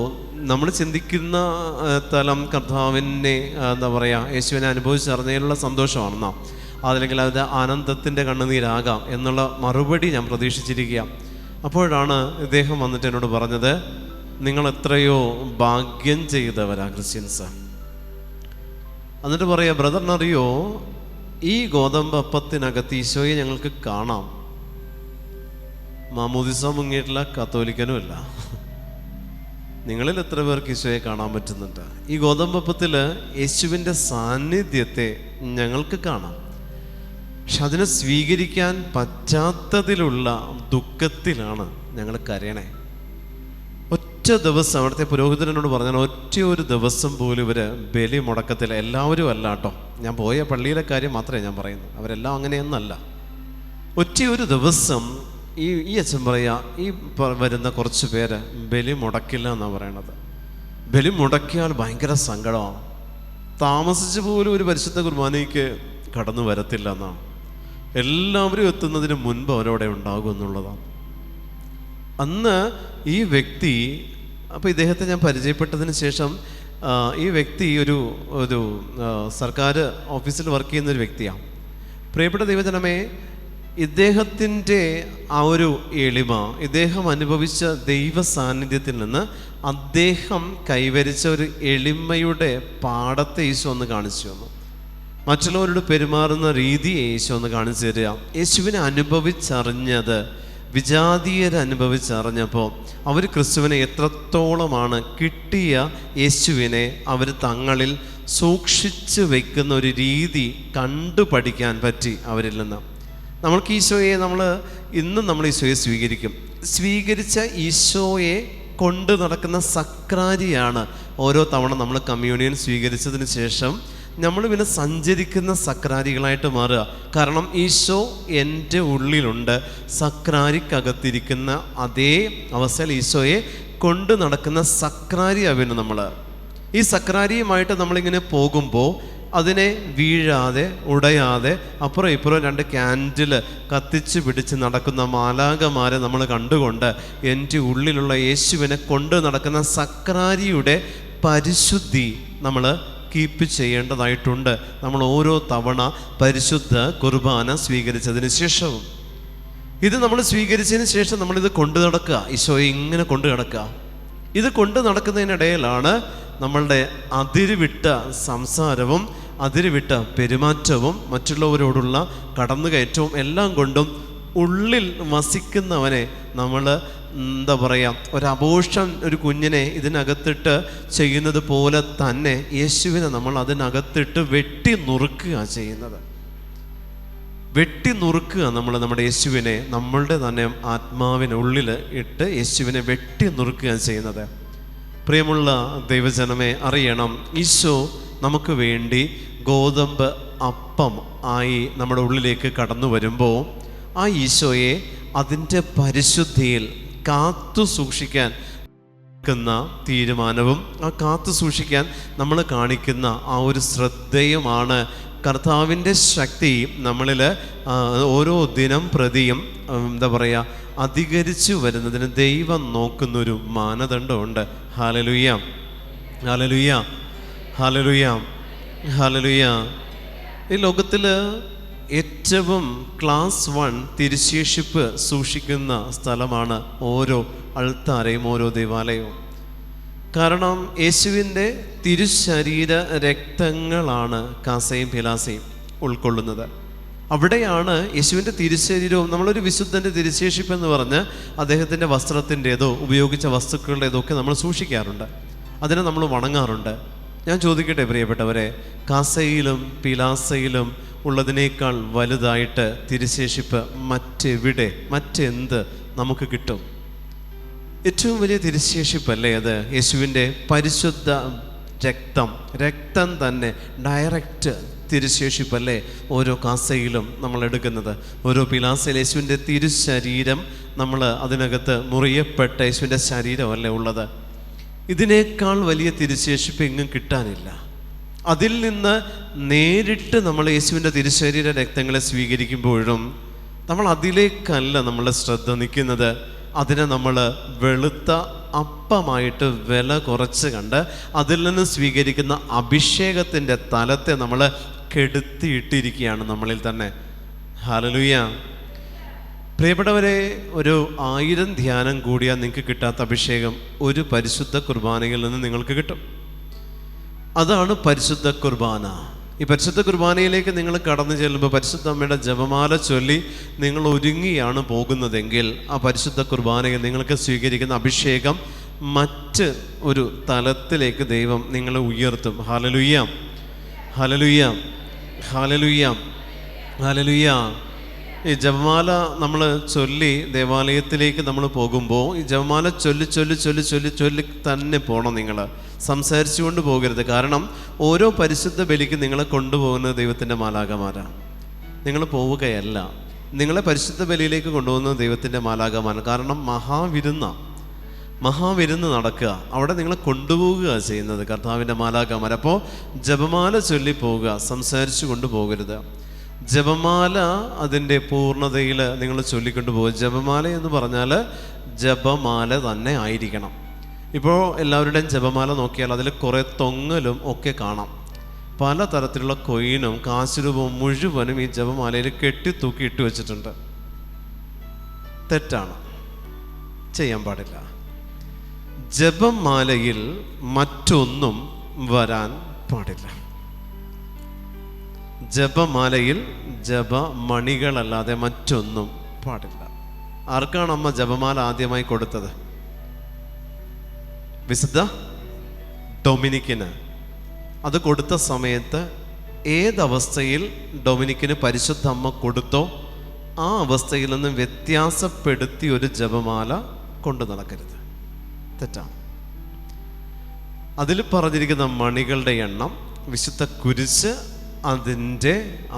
നമ്മൾ ചിന്തിക്കുന്ന തലം കർത്താവിനെ യേശുവിനെ അനുഭവിച്ചറിഞ്ഞതിലുള്ള സന്തോഷമാണെന്നോ, അതല്ലെങ്കിൽ അത് ആനന്ദത്തിൻ്റെ കണ്ണുനീരാകാം എന്നുള്ള മറുപടി ഞാൻ പ്രതീക്ഷിച്ചിരിക്കുക. അപ്പോഴാണ് ഇദ്ദേഹം വന്നിട്ട് എന്നോട് പറഞ്ഞത്, നിങ്ങൾ എത്രയോ ഭാഗ്യം ചെയ്തവരാ ക്രിസ്ത്യൻസ്. എന്നിട്ട് പറയാ, ബ്രദറിനറിയോ, ഈ ഗോതമ്പ് അപ്പത്തിനകത്ത് ഈശോയെ ഞങ്ങൾക്ക് കാണാം. മാമോദിസ മുങ്ങിയിട്ടുള്ള കത്തോലിക്കനും അല്ല. നിങ്ങളിൽ എത്ര പേർക്ക് ഈശോയെ കാണാൻ പറ്റുന്നുണ്ട്? ഈ ഗോതമ്പപ്പത്തിൽ യേശുവിൻ്റെ സാന്നിധ്യത്തെ ഞങ്ങൾക്ക് കാണാം. പക്ഷെ അതിനെ സ്വീകരിക്കാൻ പറ്റാത്തതിലുള്ള ദുഃഖത്തിലാണ് ഞങ്ങൾ കരയണേ. ഒറ്റ ദിവസം അവിടുത്തെ പുരോഹിതനോട് പറഞ്ഞാൽ ഒറ്റ ഒരു ദിവസം പോലും ഇവർ ബലി മുടക്കത്തില്ല. എല്ലാവരും അല്ല കേട്ടോ, ഞാൻ പോയ പള്ളിയിലെ കാര്യം മാത്രമേ ഞാൻ പറയുന്നു, അവരെല്ലാം അങ്ങനെയൊന്നല്ല. ഒറ്റ ഒരു ദിവസം ഈ അച്ഛൻ പറയാ, ഈ വരുന്ന കുറച്ച് പേര് ബലി മുടക്കില്ല എന്നാണ് പറയണത്. ബലി മുടക്കിയാൽ ഭയങ്കര സങ്കടമാണ്. താമസിച്ച് പോലും ഒരു പരിശുദ്ധ കുർബാനയ്ക്ക് കടന്നു വരത്തില്ല എന്നാണ്. എല്ലാവരും എത്തുന്നതിന് മുൻപ് അവരവിടെ ഉണ്ടാകും എന്നുള്ളതാണ്. അന്ന് ഈ വ്യക്തി, അപ്പോൾ ഇദ്ദേഹത്തെ ഞാൻ പരിചയപ്പെട്ടതിന് ശേഷം ഈ വ്യക്തി ഒരു സർക്കാർ ഓഫീസിൽ വർക്ക് ചെയ്യുന്നൊരു വ്യക്തിയാണ്. പ്രിയപ്പെട്ട ദൈവജനമേ, ഇദ്ദേഹത്തിൻ്റെ ആ ഒരു എളിമ, ഇദ്ദേഹം അനുഭവിച്ച ദൈവ സാന്നിധ്യത്തിൽ നിന്ന് അദ്ദേഹം കൈവരിച്ച ഒരു എളിമയുടെ പാഠത്തെ ഈശോ ഒന്ന് കാണിച്ചു തന്നു. മറ്റുള്ളവരോട് പെരുമാറുന്ന രീതി യേശു ഒന്ന് കാണിച്ചു തരിക. യേശുവിനെ അനുഭവിച്ചറിഞ്ഞത്, വിജാതീയരെ അനുഭവിച്ചറിഞ്ഞപ്പോൾ അവർ ക്രിസ്തുവിനെ എത്രത്തോളമാണ് കിട്ടിയ യേശുവിനെ അവർ തങ്ങളിൽ സൂക്ഷിച്ചു വയ്ക്കുന്ന ഒരു രീതി കണ്ടുപഠിക്കാൻ പറ്റി അവരിൽ നിന്ന്. നമ്മൾക്ക് ഈശോയെ ഇന്നും നമ്മൾ ഈശോയെ സ്വീകരിച്ച ഈശോയെ കൊണ്ട് നടക്കുന്ന സക്രാരിയാണ് ഓരോ തവണ നമ്മൾ കമ്മ്യൂണിയൻ സ്വീകരിച്ചതിന് ശേഷം നമ്മൾ പിന്നെ സഞ്ചരിക്കുന്ന സക്രാരികളായിട്ട് മാറുക. കാരണം ഈശോ എൻ്റെ ഉള്ളിലുണ്ട്. സക്രാരിക്കകത്തിരിക്കുന്ന അതേ അവസ്ഥയിൽ ഈശോയെ കൊണ്ട് നടക്കുന്ന സക്രാരിയാവുന്നു നമ്മൾ. ഈ സക്രാരിയുമായിട്ട് നമ്മളിങ്ങനെ പോകുമ്പോൾ അതിനെ വീഴാതെ ഉടയാതെ അപ്പുറം ഇപ്പുറം 2 ക്യാൻഡിൽ കത്തിച്ച് പിടിച്ച് നടക്കുന്ന മാലാഖമാരെ നമ്മൾ കണ്ടുകൊണ്ട് എൻ്റെ ഉള്ളിലുള്ള യേശുവിനെ കൊണ്ട് നടക്കുന്ന സക്രാരിയുടെ പരിശുദ്ധി നമ്മൾ കീപ്പ് ചെയ്യേണ്ടതായിട്ടുണ്ട്. നമ്മൾ ഓരോ തവണ പരിശുദ്ധ കുർബാന സ്വീകരിച്ചതിന് ശേഷവും ഇത് നമ്മൾ സ്വീകരിച്ചതിന് ശേഷം നമ്മളിത് കൊണ്ടു നടക്കുക. ഈശോയെ ഇങ്ങനെ കൊണ്ടു നടക്കുക. ഇത് കൊണ്ടു നടക്കുന്നതിനിടയിലാണ് നമ്മളുടെ അതിരുവിട്ട സംസാരവും അതിരുവിട്ട പെരുമാറ്റവും മറ്റുള്ളവരോടുള്ള കടന്നുകയറ്റവും എല്ലാം കൊണ്ടും ഉള്ളിൽ വസിക്കുന്നവനെ നമ്മൾ ഒരു അബോർഷൻ ഒരു കുഞ്ഞിനെ ഇതിനകത്തിട്ട് ചെയ്യുന്നത് പോലെ തന്നെ യേശുവിനെ നമ്മൾ അതിനകത്തിട്ട് വെട്ടി നുറുക്കുക ചെയ്യുന്നത്. വെട്ടി നുറുക്കുക നമ്മൾ നമ്മുടെ യേശുവിനെ, നമ്മളുടെ തന്നെ ആത്മാവിനുള്ളിൽ ഇട്ട് യേശുവിനെ വെട്ടി നുറുക്കുക ചെയ്യുന്നത്. പ്രിയമുള്ള ദൈവജനമേ, അറിയണം, ഈശോ നമുക്ക് വേണ്ടി ഗോതമ്പ് അപ്പം ആയി നമ്മുടെ ഉള്ളിലേക്ക് കടന്നു വരുമ്പോൾ ആ ഈശോയെ അതിൻ്റെ പരിശുദ്ധിയിൽ കാത്തു സൂക്ഷിക്കാൻ തീരുമാനവും ആ കാത്തു സൂക്ഷിക്കാൻ നമ്മൾ കാണിക്കുന്ന ആ ഒരു ശ്രദ്ധയുമാണ് കർത്താവിൻ്റെ ശക്തി നമ്മളിൽ ഓരോ ദിനം പ്രതിയും അധികരിച്ചു വരുന്നതിന് ദൈവം നോക്കുന്നൊരു മാനദണ്ഡമുണ്ട്. ഹല്ലേലൂയ, ഹല്ലേലൂയ, ഹല്ലേലൂയ, ഹല്ലേലൂയ. ഈ ലോകത്തിൽ ഏറ്റവും ക്ലാസ് 1 തിരുശേഷിപ്പ് സൂക്ഷിക്കുന്ന സ്ഥലമാണ് ഓരോ അൾത്താരയും ഓരോ ദേവാലയവും. കാരണം യേശുവിൻ്റെ തിരുശരീര രക്തങ്ങളാണ് കാസയും പിലാസയും ഉൾക്കൊള്ളുന്നത്. അവിടെയാണ് യേശുവിൻ്റെ തിരുശരീരവും, നമ്മളൊരു വിശുദ്ധൻ്റെ തിരുശേഷിപ്പ് എന്ന് പറഞ്ഞ് അദ്ദേഹത്തിൻ്റെ വസ്ത്രത്തിൻ്റെതോ ഉപയോഗിച്ച വസ്തുക്കളുടേതോ ഒക്കെ നമ്മൾ സൂക്ഷിക്കാറുണ്ട്, അതിനെ നമ്മൾ വണങ്ങാറുണ്ട്. ഞാൻ ചോദിക്കട്ടെ പ്രിയപ്പെട്ടവരെ, കാസയിലും പിലാസയിലും ഉള്ളതിനേക്കാൾ വലുതായിട്ട് തിരുശേഷിപ്പ് മറ്റെന്ത് നമുക്ക് കിട്ടും? ഏറ്റവും വലിയ തിരുശേഷിപ്പല്ലേ അത്? യേശുവിൻ്റെ പരിശുദ്ധ രക്തം തന്നെ ഡയറക്റ്റ് തിരുശേഷിപ്പല്ലേ ഓരോ കാസയിലും നമ്മൾ എടുക്കുന്നത്. ഓരോ പിലാസയിൽ യേശുവിൻ്റെ തിരുശരീരം നമ്മൾ അതിനകത്ത് മുറിയപ്പെട്ട യേശുവിൻ്റെ ശരീരമല്ലേ ഉള്ളത്. ഇതിനേക്കാൾ വലിയ തിരുശേഷിപ്പ് എങ്ങും കിട്ടാനില്ല. അതിൽ നിന്ന് നേരിട്ട് നമ്മൾ യേശുവിൻ്റെ തിരുശരീര രക്തങ്ങളെ സ്വീകരിക്കുമ്പോഴും നമ്മൾ അതിലേക്കല്ല നമ്മളുടെ ശ്രദ്ധ നിൽക്കുന്നത്. അതിനെ നമ്മൾ വെളുത്ത അപ്പമായിട്ട് വില കുറച്ച് കണ്ട് അതിൽ നിന്ന് സ്വീകരിക്കുന്ന അഭിഷേകത്തിൻ്റെ തലത്തെ നമ്മൾ കെടുത്തിയിട്ടിരിക്കുകയാണ് നമ്മളിൽ തന്നെ. ഹല്ലേലൂയ. പ്രിയപ്പെട്ടവരെ, ഒരു 1000 ധ്യാനം കൂടിയാൽ നിങ്ങൾക്ക് കിട്ടാത്ത അഭിഷേകം ഒരു പരിശുദ്ധ കുർബാനയിൽ നിന്ന് നിങ്ങൾക്ക് കിട്ടും. അതാണ് പരിശുദ്ധ കുർബാന. ഈ പരിശുദ്ധ കുർബാനയിലേക്ക് നിങ്ങൾ കടന്നു ചെല്ലുമ്പോൾ പരിശുദ്ധ അമ്മയുടെ ജപമാല ചൊല്ലി നിങ്ങൾ ഒരുങ്ങിയാണ് പോകുന്നതെങ്കിൽ ആ പരിശുദ്ധ കുർബാനയിൽ നിങ്ങൾക്ക് സ്വീകരിക്കുന്ന അഭിഷേകം മറ്റ് ഒരു തലത്തിലേക്ക് ദൈവം നിങ്ങളെ ഉയർത്തും. ഹല്ലേലൂയ, ഹല്ലേലൂയ, ഹല്ലേലൂയ, ഹല്ലേലൂയ. ഈ ജപമാല നമ്മൾ ചൊല്ലി ദേവാലയത്തിലേക്ക് നമ്മൾ പോകുമ്പോൾ ഈ ജപമാല ചൊല്ലി ചൊല്ലി ചൊല്ലി ചൊല്ലി ചൊല്ലി തന്നെ പോകണം. നിങ്ങൾ സംസാരിച്ചു കൊണ്ട് പോകരുത്. കാരണം ഓരോ പരിശുദ്ധ ബലിക്ക് നിങ്ങളെ കൊണ്ടുപോകുന്നത് ദൈവത്തിൻ്റെ മാലാഖമാരാണ്. നിങ്ങൾ പോവുകയല്ല, നിങ്ങളെ പരിശുദ്ധ ബലിയിലേക്ക് കൊണ്ടുപോകുന്നത് ദൈവത്തിൻ്റെ മാലാഖമാരാണ്. കാരണം മഹാവിരുന്ന് നടക്കുക, അവിടെ നിങ്ങളെ കൊണ്ടുപോവുക ചെയ്യുന്നത് കർത്താവിൻ്റെ മാലാഖമാർ. അപ്പോൾ ജപമാല ചൊല്ലി പോവുക, സംസാരിച്ചു കൊണ്ട് പോകരുത്. ജപമാല അതിൻ്റെ പൂർണ്ണതയിൽ നിങ്ങൾ ചൊല്ലിക്കൊണ്ട് പോകുക. ജപമാല എന്ന് പറഞ്ഞാൽ ജപമാല തന്നെ ആയിരിക്കണം. ഇപ്പോൾ എല്ലാവരുടെയും ജപമാല നോക്കിയാൽ അതിൽ കുറേ തൊങ്ങലും ഒക്കെ കാണാം. പല തരത്തിലുള്ള കൊയിനും കാശുരൂപവും മുഴുവനും ഈ ജപമാലയിൽ കെട്ടിത്തൂക്കി ഇട്ട് വെച്ചിട്ടുണ്ട്. തെറ്റാണ്, ചെയ്യാൻ പാടില്ല. ജപമാലയിൽ മറ്റൊന്നും വരാൻ പാടില്ല. ജപമാലയിൽ ജപമണികളല്ലാതെ മറ്റൊന്നും പാടില്ല. ആർക്കാണ് അമ്മ ജപമാല ആദ്യമായി കൊടുത്തത്? വിശുദ്ധ ഡൊമിനിക്കിന്. അത് കൊടുത്ത സമയത്ത് ഏതവസ്ഥയിൽ ഡൊമിനിക്കിന് പരിശുദ്ധ അമ്മ കൊടുത്തോ ആ അവസ്ഥയിൽ നിന്നും വ്യത്യാസപ്പെടുത്തി ഒരു ജപമാല കൊണ്ടു നടക്കരുത്. തെറ്റാണ്. അതിൽ പറഞ്ഞിരിക്കുന്ന മണികളുടെ എണ്ണം, വിശുദ്ധ കുരിശ്, അതിൻ്റെ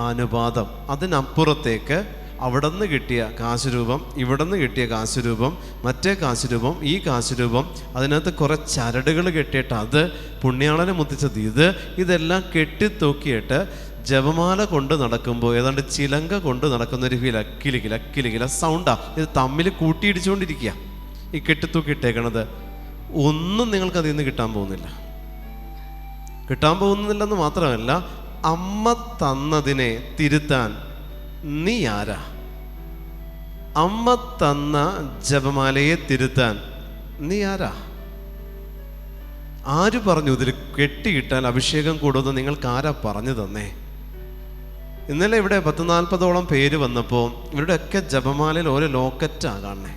അനുപാതം, അതിനപ്പുറത്തേക്ക് അവിടെ നിന്ന് കിട്ടിയ കാശുരൂപം, ഇവിടെ നിന്ന് കിട്ടിയ കാശുരൂപം, മറ്റേ കാശുരൂപം, ഈ കാശുരൂപം, അതിനകത്ത് കുറേ ചരടുകൾ കെട്ടിയിട്ട് അത് പുണ്യാളനെ മുത്തിച്ചത്, ഇതെല്ലാം കെട്ടിത്തൂക്കിയിട്ട് ജപമാല കൊണ്ട് നടക്കുമ്പോൾ ഏതാണ്ട് ചിലങ്ക കൊണ്ട് നടക്കുന്നൊരു ഫീൽ. അക്കിലിക്കില സൗണ്ടാണ്. ഇത് തമ്മിൽ കൂട്ടിയിടിച്ചുകൊണ്ടിരിക്കുക. ഈ കെട്ടിത്തൂക്കിയിട്ടേക്കണത് ഒന്നും നിങ്ങൾക്ക് അതിൽ നിന്ന് കിട്ടാൻ പോകുന്നില്ലെന്ന് മാത്രമല്ല, അമ്മ തന്നതിനെ തിരുത്താൻ നീ ആരാ? അമ്മ തന്ന ജപമാലയെ തിരുത്താൻ നീ ആരാ? ആര് പറഞ്ഞു ഇതിൽ കെട്ടിയിട്ടാൽ അഭിഷേകം കൂടുമെന്ന് നിങ്ങൾക്ക് ആരാ പറഞ്ഞു തന്നേ? ഇന്നലെ ഇവിടെ 40-40ഓളം പേര് വന്നപ്പോൾ ഇവരുടെയൊക്കെ ജപമാലയിൽ ഓരോ ലോക്കറ്റാണ് കാണണേ.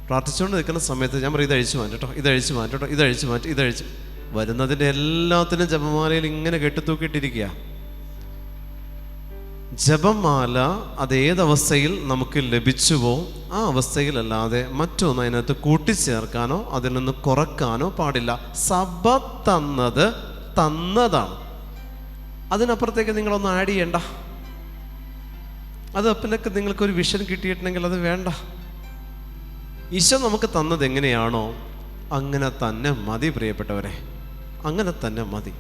പ്രാർത്ഥിച്ചുകൊണ്ട് നിൽക്കുന്ന സമയത്ത് ഞാൻ പറയും, ഇതഴിച്ചു മാറ്റട്ടോ, വരുന്നതിൻ്റെ എല്ലാത്തിനും ജപമാലയിൽ ഇങ്ങനെ കെട്ടിത്തൂക്കിയിട്ടിരിക്കുക. ജപമാല അതേതവസ്ഥയിൽ നമുക്ക് ലഭിച്ചുവോ ആ അവസ്ഥയിലല്ലാതെ മറ്റൊന്നും അതിനകത്ത് കൂട്ടിച്ചേർക്കാനോ അതിൽ നിന്ന് കുറക്കാനോ പാടില്ല. സഭ തന്നതാണ്. അതിനപ്പുറത്തേക്ക് നിങ്ങളൊന്നും ആഡ് ചെയ്യണ്ട. അത് അപ്പനൊക്കെ നിങ്ങൾക്കൊരു വിഷൻ കിട്ടിയിട്ടുണ്ടെങ്കിൽ അത് വേണ്ട. ഈശോ നമുക്ക് തന്നത് എങ്ങനെയാണോ അങ്ങനെ തന്നെ മതി പ്രിയപ്പെട്ടവരെ, അങ്ങനെ തന്നെ മതി.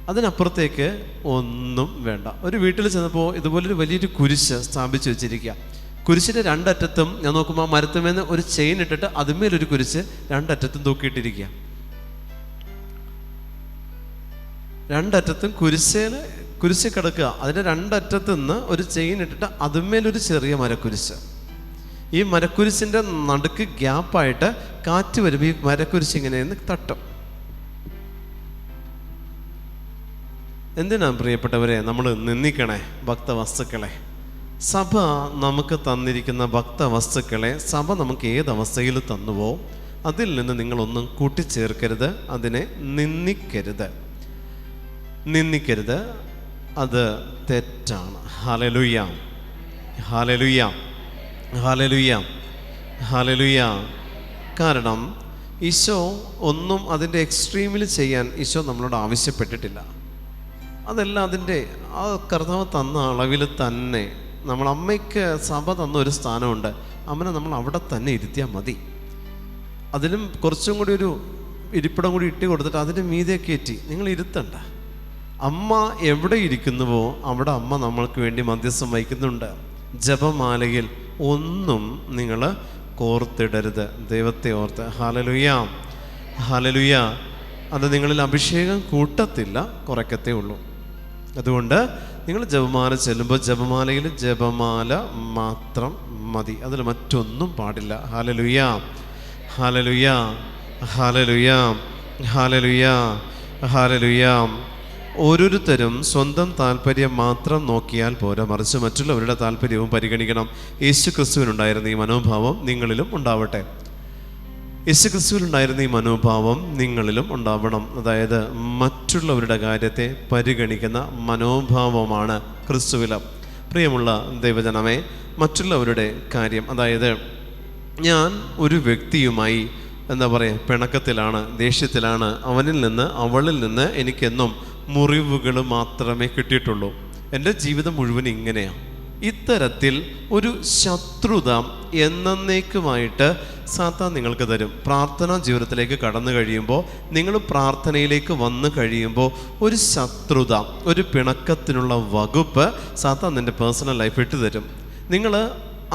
അതിനപ്പുറത്തേക്ക് ഒന്നും വേണ്ട. ഒരു വീട്ടിൽ ചെന്നപ്പോൾ ഇതുപോലൊരു വലിയൊരു കുരിശ് സ്ഥാപിച്ചു വെച്ചിരിക്കുക. കുരിശിൻ്റെ രണ്ടറ്റത്തും ഞാൻ നോക്കുമ്പോൾ മരത്തുമേന്ന് ഒരു ചെയിൻ ഇട്ടിട്ട് അതുമേലൊരു കുരിശ് രണ്ടറ്റത്തും തൂക്കിയിട്ടിരിക്കുക. രണ്ടറ്റത്തും കുരിശ് കിടക്കുക. അതിൻ്റെ രണ്ടറ്റത്തു നിന്ന് ഒരു ചെയിൻ ഇട്ടിട്ട് അതുമേലൊരു ചെറിയ മരക്കുരിശ്. ഈ മരക്കുരിശിൻ്റെ നടുക്ക് ഗ്യാപ്പായിട്ട് കാറ്റ് വരുമ്പോൾ ഈ മരക്കുരിശ് ഇങ്ങനെയെന്ന് തട്ടും. എന്തിനാ പ്രിയപ്പെട്ടവരെ നമ്മൾ നിന്ദിക്കണേ ഭക്തവസ്തുക്കളെ? സഭ നമുക്ക് തന്നിരിക്കുന്ന ഭക്തവസ്തുക്കളെ സഭ നമുക്ക് ഏതവസ്ഥയിൽ തന്നുവോ അതിൽ നിന്ന് നിങ്ങളൊന്നും കൂട്ടിച്ചേർക്കരുത്, അതിനെ നിന്ദിക്കരുത്. അത് തെറ്റാണ്. ഹല്ലേലൂയ, ഹല്ലേലൂയ, ഹല്ലേലൂയ, ഹല്ലേലൂയ. കാരണം ഈശോ ഒന്നും അതിൻ്റെ എക്സ്ട്രീമിൽ ചെയ്യാൻ ഈശോ നമ്മളോട് ആവശ്യപ്പെട്ടിട്ടില്ല. അതെല്ലാം അതിൻ്റെ ആ കർത്താവ് തന്ന അളവിൽ തന്നെ. അമ്മയ്ക്ക് സഭ തന്ന ഒരു സ്ഥാനമുണ്ട്, അമ്മനെ നമ്മൾ അവിടെ തന്നെ ഇരുത്തിയാൽ മതി. അതിലും കുറച്ചും കൂടി ഒരു ഇരിപ്പിടം കൂടി ഇട്ട് കൊടുത്തിട്ട് അതിൻ്റെ മീതെ കയറ്റി നിങ്ങൾ ഇരുത്തണ്ട. അമ്മ എവിടെ ഇരിക്കുന്നുവോ അവിടെ അമ്മ നമ്മൾക്ക് വേണ്ടി മധ്യസ്ഥം വഹിക്കുന്നുണ്ട്. ജപമാലയിൽ ഒന്നും നിങ്ങൾ കോർത്തിടരുത്, ദൈവത്തെ ഓർത്ത്. Hallelujah, hallelujah. അത് നിങ്ങളിൽ അഭിഷേകം കൂട്ടത്തില്ല, കുറയ്ക്കത്തേ ഉള്ളൂ. അതുകൊണ്ട് നിങ്ങൾ ജപമാല ചെല്ലുമ്പോൾ ജപമാലയിൽ ജപമാല മാത്രം മതി, അതിൽ മറ്റൊന്നും പാടില്ല. ഹല്ലേലൂയ, ഹല്ലേലൂയ, ഹല്ലേലൂയ, ഹല്ലേലൂയ, ഹല്ലേലൂയ, ഓരോരുത്തരും സ്വന്തം താല്പര്യം മാത്രം നോക്കിയാൽ പോരാ, മറിച്ച് മറ്റുള്ളവരുടെ താല്പര്യവും പരിഗണിക്കണം. യേശു ക്രിസ്തുവിനുണ്ടായിരുന്ന ഈ മനോഭാവം നിങ്ങളിലും ഉണ്ടാവട്ടെ. യേശു ക്രിസ്തുവിനുണ്ടായിരുന്ന ഈ മനോഭാവം നിങ്ങളിലും ഉണ്ടാവണം. അതായത് മറ്റുള്ളവരുടെ കാര്യത്തെ പരിഗണിക്കുന്ന മനോഭാവമാണ് ക്രിസ്തുവിൽ. പ്രിയമുള്ള ദൈവജനമേ, മറ്റുള്ളവരുടെ കാര്യം, അതായത് ഞാൻ ഒരു വ്യക്തിയുമായി പിണക്കത്തിലാണ്, ദേഷ്യത്തിലാണ്, അവനിൽ നിന്ന് അവളിൽ നിന്ന് എനിക്കെന്നും മുറിവുകൾ മാത്രമേ കിട്ടിയിട്ടുള്ളൂ, എൻ്റെ ജീവിതം മുഴുവൻ ഇങ്ങനെയാണ്. ഇത്തരത്തിൽ ഒരു ശത്രുത എന്നേക്കുമായിട്ട് സാത്താൻ നിങ്ങൾക്ക് തരും. പ്രാർത്ഥനാ ജീവിതത്തിലേക്ക് കടന്നു കഴിയുമ്പോൾ, നിങ്ങൾ പ്രാർത്ഥനയിലേക്ക് വന്നു കഴിയുമ്പോൾ ഒരു ശത്രുത, ഒരു പിണക്കത്തിനുള്ള വകുപ്പ് സാത്താൻ നിൻ്റെ പേഴ്സണൽ ലൈഫ് ഇട്ട് തരും. നിങ്ങൾ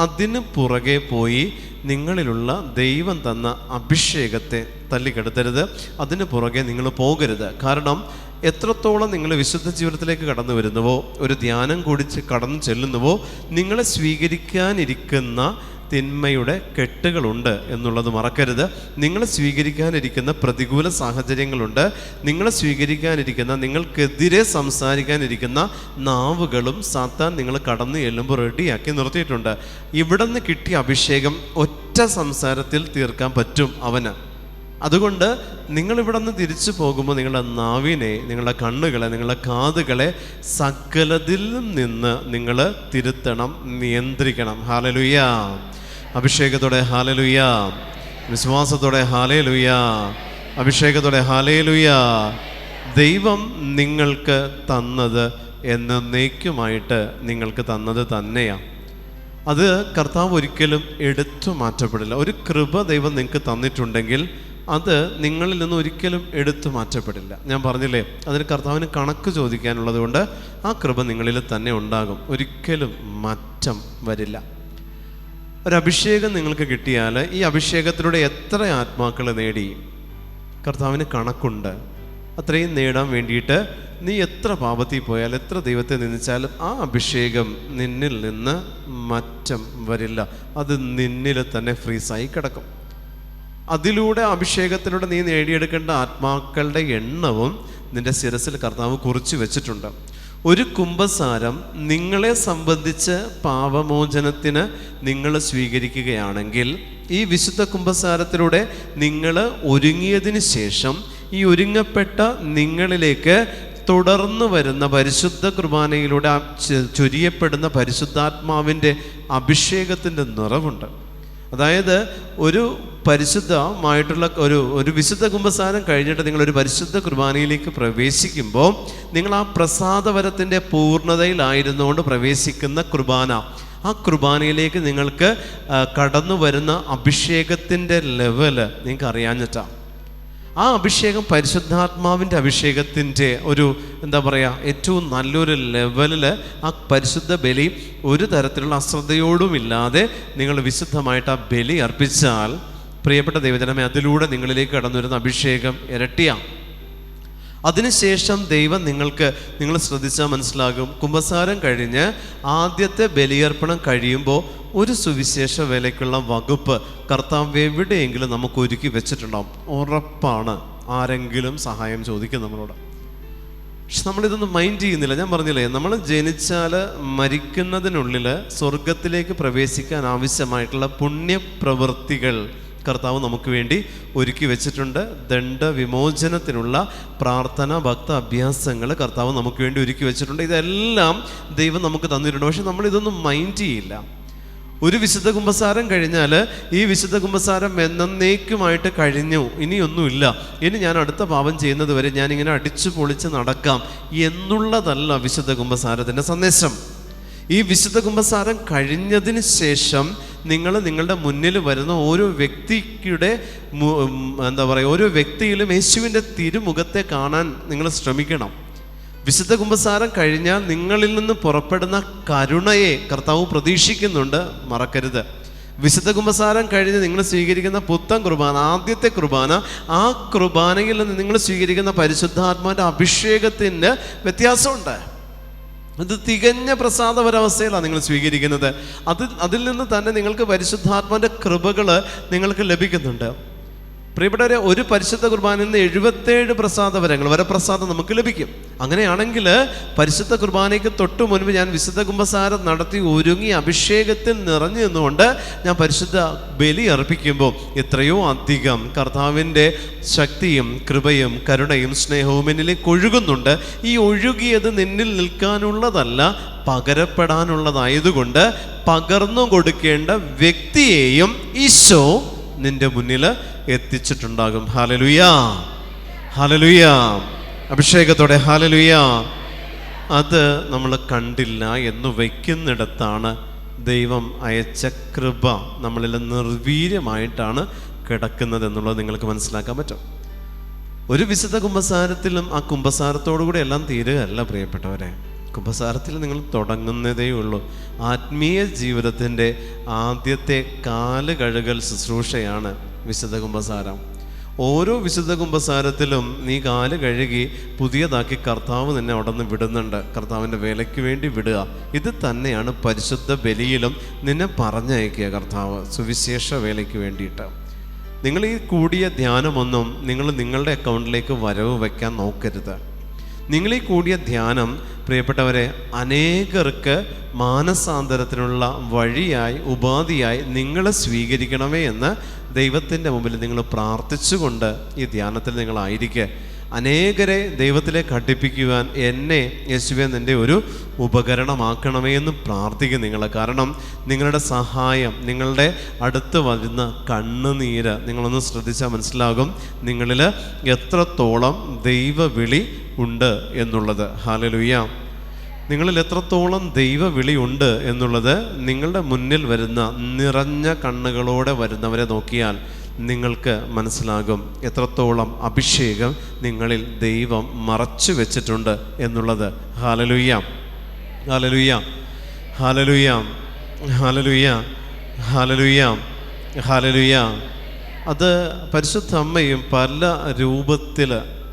അതിന് പുറകെ പോയി നിങ്ങളിലുള്ള ദൈവം തന്ന അഭിഷേകത്തെ തല്ലിക്കെടുത്തരുത്. അതിന് പുറകെ നിങ്ങൾ പോകരുത്. കാരണം എത്രത്തോളം നിങ്ങൾ വിശുദ്ധ ജീവിതത്തിലേക്ക് കടന്നു വരുന്നുവോ, ഒരു ധ്യാനം കൂടി കടന്നു ചെല്ലുന്നുവോ, നിങ്ങളെ സ്വീകരിക്കാനിരിക്കുന്ന തിന്മയുടെ കെട്ടുകളുണ്ട് എന്നുള്ളത് മറക്കരുത്. നിങ്ങളെ സ്വീകരിക്കാനിരിക്കുന്ന പ്രതികൂല സാഹചര്യങ്ങളുണ്ട്. നിങ്ങളെ സ്വീകരിക്കാനിരിക്കുന്ന, നിങ്ങൾക്കെതിരെ സംസാരിക്കാനിരിക്കുന്ന നാവുകളും സാത്താൻ നിങ്ങൾ കടന്നു ചെല്ലുമ്പോൾ റെഡിയാക്കി നിർത്തിയിട്ടുണ്ട്. ഇവിടെ നിന്ന് കിട്ടിയ അഭിഷേകം ഒറ്റ സംസാരത്തിൽ തീർക്കാൻ പറ്റും അവന്. അതുകൊണ്ട് നിങ്ങളിവിടെ നിന്ന് തിരിച്ചു പോകുമ്പോൾ നിങ്ങളുടെ നാവിനെ, നിങ്ങളുടെ കണ്ണുകളെ, നിങ്ങളുടെ കാതുകളെ സകലതിൽ നിന്ന് നിങ്ങൾ തിരുത്തണം, നിയന്ത്രിക്കണം. ഹല്ലേലൂയ! അഭിഷേകത്തോടെ ഹല്ലേലൂയ! വിശ്വാസത്തോടെ ഹല്ലേലൂയ! അഭിഷേകത്തോടെ ഹല്ലേലൂയ! ദൈവം നിങ്ങൾക്ക് തന്നത് എന്നേക്കുമായിട്ട് നിങ്ങൾക്ക് തന്നത് തന്നെയാണ്. അത് കർത്താവ് ഒരിക്കലും എടുത്തു മാറ്റപ്പെടില്ല. ഒരു കൃപ ദൈവം നിങ്ങൾക്ക് തന്നിട്ടുണ്ടെങ്കിൽ അത് നിങ്ങളിൽ നിന്ന് ഒരിക്കലും എടുത്തു മാറ്റപ്പെടില്ല. ഞാൻ പറഞ്ഞില്ലേ, അതിന് കർത്താവിന് കണക്ക് ചോദിക്കാനുള്ളത് കൊണ്ട് ആ കൃപ നിങ്ങളിൽ തന്നെ ഉണ്ടാകും, ഒരിക്കലും മാറ്റം വരില്ല. ഒരഭിഷേകം നിങ്ങൾക്ക് കിട്ടിയാൽ ഈ അഭിഷേകത്തിലൂടെ എത്ര ആത്മാക്കൾ നേടി, കർത്താവിന് കണക്കുണ്ട്. അത്രയും നേടാൻ വേണ്ടിയിട്ട് നീ എത്ര പാപത്തിൽ പോയാൽ, എത്ര ദൈവത്തെ നിന്ദിച്ചാലും ആ അഭിഷേകം നിന്നിൽ നിന്ന് മാറ്റം വരില്ല. അത് നിന്നിൽ തന്നെ ഫ്രീസായി കിടക്കും. അതിലൂടെ, അഭിഷേകത്തിലൂടെ നീ നേടിയെടുക്കേണ്ട ആത്മാക്കളുടെ എണ്ണവും നിന്റെ ശിരസിൽ കർത്താവ് കുറിച്ച് വെച്ചിട്ടുണ്ട്. ഒരു കുമ്പസാരം നിങ്ങളെ സംബന്ധിച്ച് പാപമോചനത്തിന് നിങ്ങൾ സ്വീകരിക്കുകയാണെങ്കിൽ, ഈ വിശുദ്ധ കുമ്പസാരത്തിലൂടെ നിങ്ങൾ ഒരുങ്ങിയതിന് ശേഷം ഈ ഒരുങ്ങപ്പെട്ട നിങ്ങളിലേക്ക് തുടർന്ന് വരുന്ന പരിശുദ്ധ കുർബാനയിലൂടെ ചൊരിയപ്പെടുന്ന പരിശുദ്ധാത്മാവിൻ്റെ അഭിഷേകത്തിൻ്റെ നിറവുണ്ട്. അതായത് ഒരു പരിശുദ്ധമായിട്ടുള്ള ഒരു വിശുദ്ധ കുമ്പസാരം കഴിഞ്ഞിട്ട് നിങ്ങളൊരു പരിശുദ്ധ കുർബാനയിലേക്ക് പ്രവേശിക്കുമ്പോൾ, നിങ്ങൾ ആ പ്രസാദവരത്തിൻ്റെ പൂർണ്ണതയിലായിരുന്നുകൊണ്ട് പ്രവേശിക്കുന്ന കുർബാന, ആ കുർബാനയിലേക്ക് നിങ്ങൾക്ക് കടന്നു വരുന്ന അഭിഷേകത്തിൻ്റെ ലെവല് നിങ്ങൾക്ക് അറിയാഞ്ഞിട്ടാണ്. ആ അഭിഷേകം പരിശുദ്ധാത്മാവിൻ്റെ അഭിഷേകത്തിൻ്റെ ഒരു ഏറ്റവും നല്ലൊരു ലെവലിൽ ആ പരിശുദ്ധ ബലി ഒരു തരത്തിലുള്ള അശ്രദ്ധയോടുമില്ലാതെ നിങ്ങൾ വിശുദ്ധമായിട്ട് ആ ബലി അർപ്പിച്ചാൽ, പ്രിയപ്പെട്ട ദൈവജനമേ, അതിലൂടെ നിങ്ങളിലേക്ക് കടന്നു വരുന്ന അഭിഷേകം ഇരട്ടിയാണ്. അതിനുശേഷം ദൈവം നിങ്ങൾ ശ്രദ്ധിച്ചാൽ മനസ്സിലാകും, കുമ്പസാരം കഴിഞ്ഞ് ആദ്യത്തെ ബലിയർപ്പണം കഴിയുമ്പോൾ ഒരു സുവിശേഷ വേലയ്ക്കുള്ള വകുപ്പ് കർത്താവ് എവിടെയെങ്കിലും നമുക്ക് ഒരുക്കി വെച്ചിട്ടുണ്ടാവും. ഉറപ്പാണ്, ആരെങ്കിലും സഹായം ചോദിക്കും നമ്മളോട്. പക്ഷെ നമ്മളിതൊന്നും മൈൻഡ് ചെയ്യുന്നില്ല. ഞാൻ പറഞ്ഞില്ലേ, നമ്മൾ ജനിച്ചാൽ മരിക്കുന്നതിനുള്ളിൽ സ്വർഗത്തിലേക്ക് പ്രവേശിക്കാൻ ആവശ്യമായിട്ടുള്ള പുണ്യപ്രവൃത്തികൾ കർത്താവ് നമുക്ക് വേണ്ടി ഒരുക്കി വെച്ചിട്ടുണ്ട്. ദണ്ഡവിമോചനത്തിനുള്ള പ്രാർത്ഥന, ഭക്ത അഭ്യാസങ്ങൾ കർത്താവ് നമുക്ക് വേണ്ടി ഒരുക്കി വെച്ചിട്ടുണ്ട്. ഇതെല്ലാം ദൈവം നമുക്ക് തന്നിട്ടുണ്ട്. പക്ഷെ നമ്മളിതൊന്നും മൈൻഡ് ചെയ്യില്ല. ഒരു വിശുദ്ധ കുമ്പസാരം കഴിഞ്ഞാൽ ഈ വിശുദ്ധ കുമ്പസാരം എന്നേക്കുമായിട്ട് കഴിഞ്ഞു, ഇനിയൊന്നുമില്ല, ഇനി ഞാൻ അടുത്ത പാപം ചെയ്യുന്നത് വരെ ഞാനിങ്ങനെ അടിച്ചു പൊളിച്ച് നടക്കാം എന്നുള്ളതല്ല വിശുദ്ധ കുമ്പസാരത്തിൻ്റെ സന്ദേശം. ഈ വിശുദ്ധ കുമ്പസാരം കഴിഞ്ഞതിന് ശേഷം നിങ്ങളുടെ മുന്നിൽ വരുന്ന ഓരോ വ്യക്തിയുടെ ഓരോ വ്യക്തിയിലും യേശുവിൻ്റെ തിരുമുഖത്തെ കാണാൻ നിങ്ങൾ ശ്രമിക്കണം. വിശുദ്ധ കുമ്പസാരം കഴിഞ്ഞാൽ നിങ്ങളിൽ നിന്ന് പുറപ്പെടുന്ന കരുണയെ കർത്താവ് പ്രതീക്ഷിക്കുന്നുണ്ട്, മറക്കരുത്. വിശുദ്ധ കുമ്പസാരം കഴിഞ്ഞ് നിങ്ങൾ സ്വീകരിക്കുന്ന പുത്തൻ കുർബാന, ആദ്യത്തെ കുർബാന, ആ കുർബാനയിൽ നിന്ന് നിങ്ങൾ സ്വീകരിക്കുന്ന പരിശുദ്ധാത്മാവിൻ്റെ അഭിഷേകത്തിൻ്റെ വ്യത്യാസമുണ്ട്. അത് തികഞ്ഞ പ്രസാദപരാവസ്ഥയിലാണ് നിങ്ങൾ സ്വീകരിക്കുന്നത്. അതിൽ നിന്ന് തന്നെ നിങ്ങൾക്ക് പരിശുദ്ധാത്മാവിൻ്റെ കൃപകൾ നിങ്ങൾക്ക് ലഭിക്കുന്നുണ്ട്. പ്രിയപ്പെട്ടവരെ, ഒരു പരിശുദ്ധ കുർബാനയിൽ നിന്ന് 77 പ്രസാദവരങ്ങൾ വരപ്രസാദം നമുക്ക് ലഭിക്കും. അങ്ങനെയാണെങ്കിൽ പരിശുദ്ധ കുർബാനയ്ക്ക് തൊട്ട് മുൻപ് ഞാൻ വിശുദ്ധ കുമ്പസാരം നടത്തി ഒരുങ്ങി അഭിഷേകത്തിൽ നിറഞ്ഞു നിന്നുകൊണ്ട് ഞാൻ പരിശുദ്ധ ബലി അർപ്പിക്കുമ്പോൾ എത്രയോ അധികം കർത്താവിൻ്റെ ശക്തിയും കൃപയും കരുണയും സ്നേഹവും എന്നിലേക്ക് ഒഴുകുന്നുണ്ട്. ഈ ഒഴുകിയത് നിന്നിൽ നിൽക്കാനുള്ളതല്ല, പകരപ്പെടാനുള്ളതായതുകൊണ്ട് പകർന്നു കൊടുക്കേണ്ട വ്യക്തിയെയും ഈശോ നിന്റെ മുന്നിൽ എത്തിച്ചിട്ടുണ്ടാകും. ഹല്ലേലൂയാ, ഹല്ലേലൂയാ, അഭിഷേകത്തോടെ ഹല്ലേലൂയാ. അത് നമ്മൾ കണ്ടില്ല എന്ന് വയ്ക്കുന്നിടത്താണ് ദൈവം അയച്ച കൃപ നമ്മളിൽ നിർവീര്യമായിട്ടാണ് കിടക്കുന്നത് എന്നുള്ളത് നിങ്ങൾക്ക് മനസ്സിലാക്കാൻ പറ്റും. ഒരു വിശുദ്ധ കുമ്പസാരത്തിലും ആ കുമ്പസാരത്തോടു കൂടി എല്ലാം തീരുകയല്ല പ്രിയപ്പെട്ടവരെ. കുമ്പസാരത്തിൽ നിങ്ങൾ തുടങ്ങുന്നതേ ഉള്ളൂ. ആത്മീയ ജീവിതത്തിൻ്റെ ആദ്യത്തെ കാല് കഴുകൽ ശുശ്രൂഷയാണ് വിശുദ്ധ കുമ്പസാരം. ഓരോ വിശുദ്ധ കുമ്പസാരത്തിലും നീ കാല് കഴുകി പുതിയതാക്കി കർത്താവ് നിന്നെ അവിടെ നിന്ന് വിടുന്നുണ്ട്. കർത്താവിൻ്റെ വേലയ്ക്ക് വേണ്ടി വിടുക. ഇത് തന്നെയാണ് പരിശുദ്ധ ബലിയിലും നിന്നെ പറഞ്ഞയക്കുക കർത്താവ് സുവിശേഷ വേലയ്ക്ക് വേണ്ടിയിട്ട്. നിങ്ങൾ ഈ കൂടിയ ധ്യാനമൊന്നും നിങ്ങൾ നിങ്ങളുടെ അക്കൗണ്ടിലേക്ക് വരവ് വയ്ക്കാൻ നോക്കരുത്. നിങ്ങൾ ഈ കൂടിയ ധ്യാനം പ്രിയപ്പെട്ടവരെ അനേകർക്ക് മാനസാന്തരത്തിനുള്ള വഴിയായി ഉപാധിയായി നിങ്ങളെ സ്വീകരിക്കണമേ എന്ന് ദൈവത്തിൻ്റെ മുമ്പിൽ നിങ്ങൾ പ്രാർത്ഥിച്ചുകൊണ്ട് ഈ ധ്യാനത്തിൽ നിങ്ങളായിരിക്കുക. അനേകരെ ദൈവത്തിലേക്ക് അടുപ്പിക്കുവാൻ എന്നെ യേശുവേ നിൻ്റെ ഒരു ഉപകരണമാക്കണമേ എന്ന് പ്രാർത്ഥിക്കും നിങ്ങൾ. കാരണം നിങ്ങളുടെ സഹായം, നിങ്ങളുടെ അടുത്ത് വരുന്ന കണ്ണുനീര് നിങ്ങളൊന്ന് ശ്രദ്ധിച്ചാൽ മനസ്സിലാകും നിങ്ങളിൽ എത്രത്തോളം ദൈവവിളി ഉണ്ട് എന്നുള്ളത്. ഹല്ലേലൂയ. നിങ്ങളിൽ എത്രത്തോളം ദൈവവിളി ഉണ്ട് എന്നുള്ളത് നിങ്ങളുടെ മുന്നിൽ വരുന്ന നിറഞ്ഞ കണ്ണുകളോടെ വരുന്നവരെ നോക്കിയാൽ നിങ്ങൾക്ക് മനസ്സിലാകും എത്രത്തോളം അഭിഷേകം നിങ്ങളിൽ ദൈവം മറച്ചു വെച്ചിട്ടുണ്ട് എന്നുള്ളത്. ഹല്ലേലൂയ, ഹല്ലേലൂയ, ഹല്ലേലൂയ, ഹല്ലേലൂയ, ഹല്ലേലൂയ, ഹല്ലേലൂയ. അത് പരിശുദ്ധ അമ്മയും പല രൂപത്തിൽ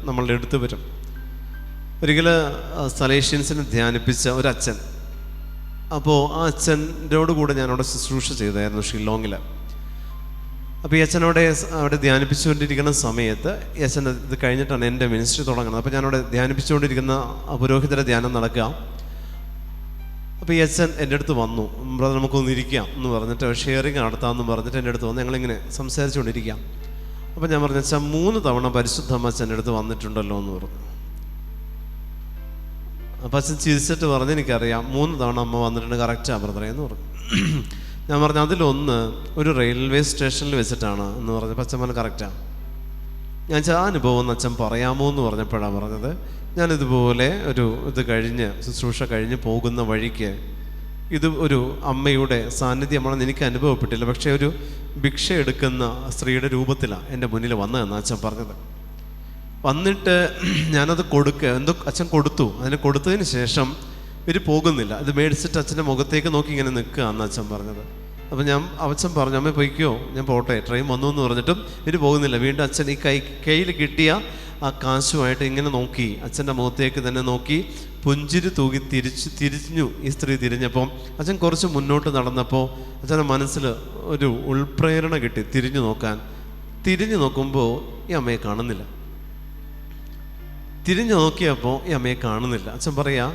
നമ്മളുടെ അടുത്ത് വരും. ഒരിക്കൽ സലേഷ്യൻസിനെ ധ്യാനിപ്പിച്ച ഒരച്ഛൻ, അപ്പോൾ ആ അച്ഛൻ്റെയോട് കൂടെ ഞാനവിടെ ശുശ്രൂഷ ചെയ്തായിരുന്നു ഷില്ലോങ്ങിൽ. അപ്പോൾ ഈ അച്ഛനോടെ അവിടെ ധ്യാനിപ്പിച്ചുകൊണ്ടിരിക്കുന്ന സമയത്ത് ഈ അച്ഛൻ ഇത് കഴിഞ്ഞിട്ടാണ് എൻ്റെ മിനിസ്ട്രി തുടങ്ങുന്നത്. അപ്പോൾ ഞാനവിടെ ധ്യാനിപ്പിച്ചുകൊണ്ടിരിക്കുന്ന പുരോഹിതരുടെ ധ്യാനം നടക്കുക. അപ്പോൾ ഈ അച്ഛൻ എൻ്റെ അടുത്ത് വന്നു, ബ്രദർ നമുക്കൊന്ന് ഇരിക്കാം എന്ന് പറഞ്ഞിട്ട് ഷെയറിങ് നടത്താമെന്ന് പറഞ്ഞിട്ട് എൻ്റെ അടുത്ത് വന്ന് ഞങ്ങളിങ്ങനെ സംസാരിച്ചുകൊണ്ടിരിക്കാം. അപ്പോൾ ഞാൻ പറഞ്ഞു, അച്ഛൻ 3 തവണ പരിശുദ്ധമ്മ അച്ഛൻ്റെ അടുത്ത് വന്നിട്ടുണ്ടല്ലോ എന്ന് പറഞ്ഞു. അപ്പം അച്ഛൻ ചിരിച്ചിട്ട് പറഞ്ഞു, എനിക്കറിയാം 3 തവണ അമ്മ വന്നിട്ടുണ്ട്, കറക്റ്റാണ് ബ്രദറെ എന്ന് പറഞ്ഞു. ഞാൻ പറഞ്ഞു, അതിലൊന്ന് ഒരു റെയിൽവേ സ്റ്റേഷനിൽ വെച്ചിട്ടാണ് എന്ന് പറഞ്ഞപ്പോൾ അച്ഛൻ പറഞ്ഞു കറക്റ്റാണ്. ഞാൻ ആ അനുഭവം ഒന്ന് അച്ഛൻ പറയാമോ എന്ന് പറഞ്ഞപ്പോഴാണ് പറഞ്ഞത്, ഞാനിതുപോലെ ഇത് കഴിഞ്ഞ് ശുശ്രൂഷ കഴിഞ്ഞ് പോകുന്ന വഴിക്ക് ഇത് ഒരു അമ്മയുടെ സാന്നിധ്യമാണെന്ന് എനിക്ക് അനുഭവപ്പെട്ടില്ല, പക്ഷേ ഒരു ഭിക്ഷ എടുക്കുന്ന സ്ത്രീയുടെ രൂപത്തിലാണ് എൻ്റെ മുന്നിൽ വന്നതെന്ന് അച്ഛൻ പറഞ്ഞത്. വന്നിട്ട് ഞാനത് എന്തോ അച്ഛൻ കൊടുത്തു. അതിന് കൊടുത്തതിന് ശേഷം ഇവർ പോകുന്നില്ല. ഇത് മേടിച്ചിട്ട് അച്ഛൻ്റെ മുഖത്തേക്ക് നോക്കി ഇങ്ങനെ നിൽക്കുക എന്ന് അച്ഛൻ പറഞ്ഞത്. അപ്പം അച്ഛൻ പറഞ്ഞു, അമ്മ പൊയ്ക്കോ, ഞാൻ പോട്ടെ, ട്രെയിൻ വന്നു എന്ന് പറഞ്ഞിട്ടും ഇവർ പോകുന്നില്ല. വീണ്ടും അച്ഛൻ ഈ കയ്യിൽ കിട്ടിയ ആ കാശുമായിട്ട് ഇങ്ങനെ നോക്കി, അച്ഛൻ്റെ മുഖത്തേക്ക് തന്നെ നോക്കി പുഞ്ചിരി തൂകി തിരിഞ്ഞു. ഈ സ്ത്രീ തിരിഞ്ഞപ്പോൾ അച്ഛൻ കുറച്ച് മുന്നോട്ട് നടന്നപ്പോൾ അച്ഛൻ്റെ മനസ്സിൽ ഒരു ഉൾപ്രേരണ കിട്ടി തിരിഞ്ഞു നോക്കാൻ. തിരിഞ്ഞു നോക്കുമ്പോൾ ഈ അമ്മയെ കാണുന്നില്ല. തിരിഞ്ഞു നോക്കിയപ്പോൾ ഈ അമ്മയെ കാണുന്നില്ല. അച്ഛൻ പറയാ,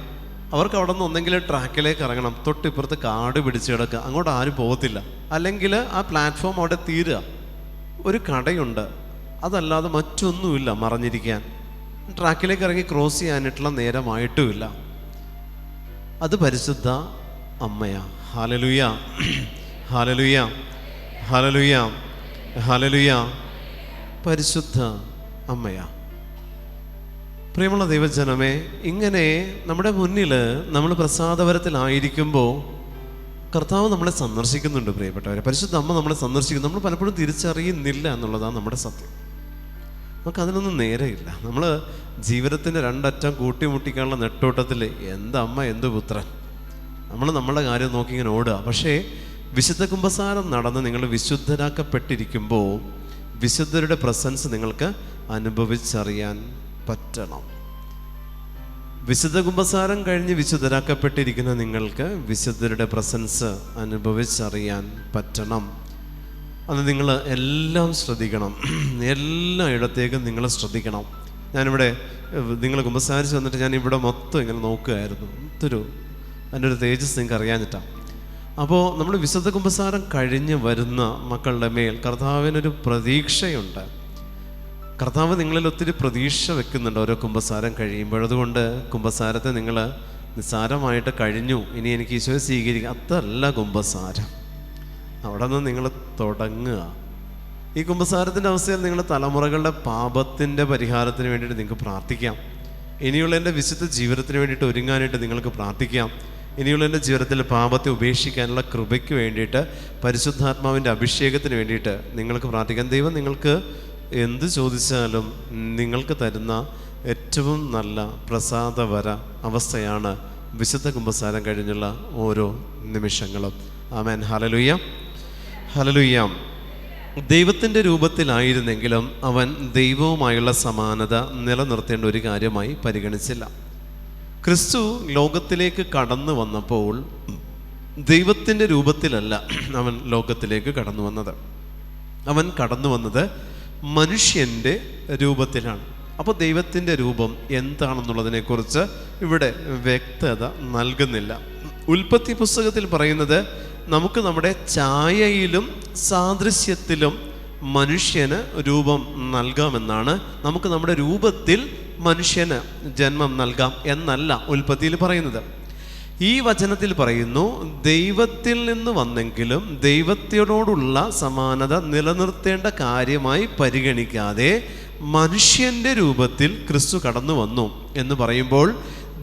അവർക്ക് അവിടെ നിന്ന് ഒന്നെങ്കിലും ട്രാക്കിലേക്ക് ഇറങ്ങണം, തൊട്ടിപ്പുറത്ത് കാട് പിടിച്ച് കിടക്കുക, അങ്ങോട്ട് ആരും പോകത്തില്ല, അല്ലെങ്കിൽ ആ പ്ലാറ്റ്ഫോം അവിടെ തീരുക, ഒരു കടയുണ്ട്, അതല്ലാതെ മറ്റൊന്നുമില്ല മറഞ്ഞിരിക്കാൻ. ട്രാക്കിലേക്ക് ഇറങ്ങി ക്രോസ് ചെയ്യാനായിട്ടുള്ള നേരമായിട്ടുമില്ല. അത് പരിശുദ്ധ അമ്മയാ. ഹല്ലേലൂയ, ഹല്ലേലൂയ, ഹല്ലേലൂയ, ഹല്ലേലൂയ. പരിശുദ്ധ അമ്മയാ. പ്രിയമുള്ള ദൈവജനമേ, ഇങ്ങനെ നമ്മുടെ മുന്നിൽ നമ്മൾ പ്രസാദപരത്തിലായിരിക്കുമ്പോൾ കർത്താവ് നമ്മളെ സന്ദർശിക്കുന്നുണ്ട്. പ്രിയപ്പെട്ടവരെ, പരിശുദ്ധ അമ്മ നമ്മളെ സന്ദർശിക്കുന്നു. നമ്മൾ പലപ്പോഴും തിരിച്ചറിയുന്നില്ല എന്നുള്ളതാണ് നമ്മുടെ സത്യം. നമുക്കതിനൊന്നും നേരെയില്ല. നമ്മൾ ജീവിതത്തിൻ്റെ 2 അറ്റം കൂട്ടിമുട്ടിക്കാനുള്ള നെട്ടോട്ടത്തിൽ എന്തമ്മ എന്ത് പുത്രൻ, നമ്മളുടെ കാര്യം നോക്കി ഇങ്ങനെ ഓടുക. പക്ഷേ വിശുദ്ധ കുമ്പസാരം നടന്ന് നിങ്ങൾ വിശുദ്ധരാക്കപ്പെട്ടിരിക്കുമ്പോൾ വിശുദ്ധരുടെ പ്രസൻസ് നിങ്ങൾക്ക് അനുഭവിച്ചറിയാൻ പറ്റണം. വിശുദ്ധ കുമ്പസാരം കഴിഞ്ഞ് വിശുദ്ധരാക്കപ്പെട്ടിരിക്കുന്ന നിങ്ങൾക്ക് വിശുദ്ധരുടെ പ്രസൻസ് അനുഭവിച്ചറിയാൻ പറ്റണം. അത് നിങ്ങൾ എല്ലാം ശ്രദ്ധിക്കണം. എല്ലാ ഇടത്തേക്കും നിങ്ങൾ ശ്രദ്ധിക്കണം. ഞാനിവിടെ നിങ്ങൾ കുമ്പസാരിച്ച് വന്നിട്ട് ഞാൻ ഇവിടെ മൊത്തം ഇങ്ങനെ നോക്കുകയായിരുന്നു. അതിൻ്റെ ഒരു തേജസ് നിങ്ങൾക്ക് അറിയാഞ്ഞിട്ടാണ്. അപ്പോൾ നമ്മൾ വിശുദ്ധ കുമ്പസാരം കഴിഞ്ഞ് വരുന്ന മക്കളുടെ മേൽ കർത്താവിനൊരു പ്രതീക്ഷയുണ്ട്. കർത്താവ് നിങ്ങളിൽ ഒത്തിരി പ്രതീക്ഷ വെക്കുന്നുണ്ട് ഓരോ കുമ്പസാരം കഴിയുമ്പോൾ. അതുകൊണ്ട് കുമ്പസാരത്തെ നിങ്ങൾ നിസ്സാരമായിട്ട് കഴിഞ്ഞു, ഇനി എനിക്ക് ഈശോയെ സ്വീകരിക്കുക, അതല്ല കുമ്പസാരം. അവിടെ നിന്ന് നിങ്ങൾ തുടങ്ങുക. ഈ കുമ്പസാരത്തിൻ്റെ അവസ്ഥയിൽ നിങ്ങൾ തലമുറകളുടെ പാപത്തിൻ്റെ പരിഹാരത്തിന് വേണ്ടിയിട്ട് നിങ്ങൾക്ക് പ്രാർത്ഥിക്കാം. ഇനിയുള്ള എൻ്റെ വിശുദ്ധ ജീവിതത്തിന് വേണ്ടിയിട്ട് ഒരുങ്ങാനായിട്ട് നിങ്ങൾക്ക് പ്രാർത്ഥിക്കാം. ഇനിയുള്ള എൻ്റെ ജീവിതത്തിൽ പാപത്തെ ഉപേക്ഷിക്കാനുള്ള കൃപയ്ക്ക് വേണ്ടിയിട്ട്, പരിശുദ്ധാത്മാവിൻ്റെ അഭിഷേകത്തിന് വേണ്ടിയിട്ട് നിങ്ങൾക്ക് പ്രാർത്ഥിക്കാം. ദൈവം നിങ്ങൾക്ക് എന്ത് ചോദിച്ചാലും നിങ്ങൾക്ക് തരുന്ന ഏറ്റവും നല്ല പ്രസാദവര അവസ്ഥയാണ് വിശുദ്ധ കുമ്പസാരം കഴിഞ്ഞുള്ള ഓരോ നിമിഷങ്ങളും. ആമേൻ. ഹല്ലേലൂയ, ഹല്ലേലൂയ. ദൈവത്തിൻ്റെ രൂപത്തിലായിരുന്നെങ്കിലും അവൻ ദൈവവുമായുള്ള സമാനത നിലനിർത്തേണ്ട ഒരു കാര്യമായി പരിഗണിച്ചില്ല. ക്രിസ്തു ലോകത്തിലേക്ക് കടന്നു വന്നപ്പോൾ ദൈവത്തിൻ്റെ രൂപത്തിലല്ല അവൻ ലോകത്തിലേക്ക് കടന്നു വന്നത്. അവൻ കടന്നു വന്നത് മനുഷ്യൻ്റെ രൂപത്തിലാണ്. അപ്പോൾ ദൈവത്തിൻ്റെ രൂപം എന്താണെന്നുള്ളതിനെക്കുറിച്ച് ഇവിടെ വ്യക്തത നൽകുന്നില്ല. ഉൽപ്പത്തി പുസ്തകത്തിൽ പറയുന്നത് നമുക്ക് നമ്മുടെ ഛായയിലും സാദൃശ്യത്തിലും മനുഷ്യന് രൂപം നൽകാമെന്നാണ്. നമുക്ക് നമ്മുടെ രൂപത്തിൽ മനുഷ്യന് ജന്മം നൽകാം എന്നല്ല ഉൽപ്പത്തിയിൽ പറയുന്നത്. ഈ വചനത്തിൽ പറയുന്നു, ദൈവത്തിൽ നിന്ന് വന്നെങ്കിലും ദൈവത്തിനോടുള്ള സമാനത നിലനിർത്തേണ്ട കാര്യമായി പരിഗണിക്കാതെ മനുഷ്യൻ്റെ രൂപത്തിൽ ക്രിസ്തു കടന്നു വന്നു എന്ന് പറയുമ്പോൾ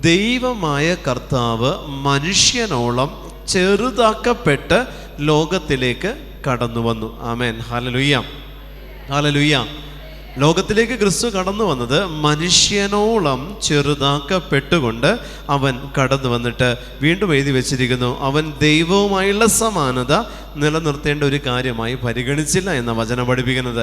ദൈവമായ കർത്താവ് മനുഷ്യനോളം ചെറുതാക്കപ്പെട്ട് ലോകത്തിലേക്ക് കടന്നു വന്നു. ആമേൻ. ഹല്ലേലൂയ, ഹല്ലേലൂയ. ലോകത്തിലേക്ക് ക്രിസ്തു കടന്നു വന്നത് മനുഷ്യനോളം ചെറുതാക്കപ്പെട്ടുകൊണ്ട് അവൻ കടന്നു വന്നിട്ട് വീണ്ടും എഴുതി വെച്ചിരിക്കുന്നു, അവൻ ദൈവവുമായുള്ള സമാനത നിലനിർത്തേണ്ട ഒരു കാര്യമായി പരിഗണിച്ചില്ല എന്ന വചനം പഠിപ്പിക്കുന്നത്.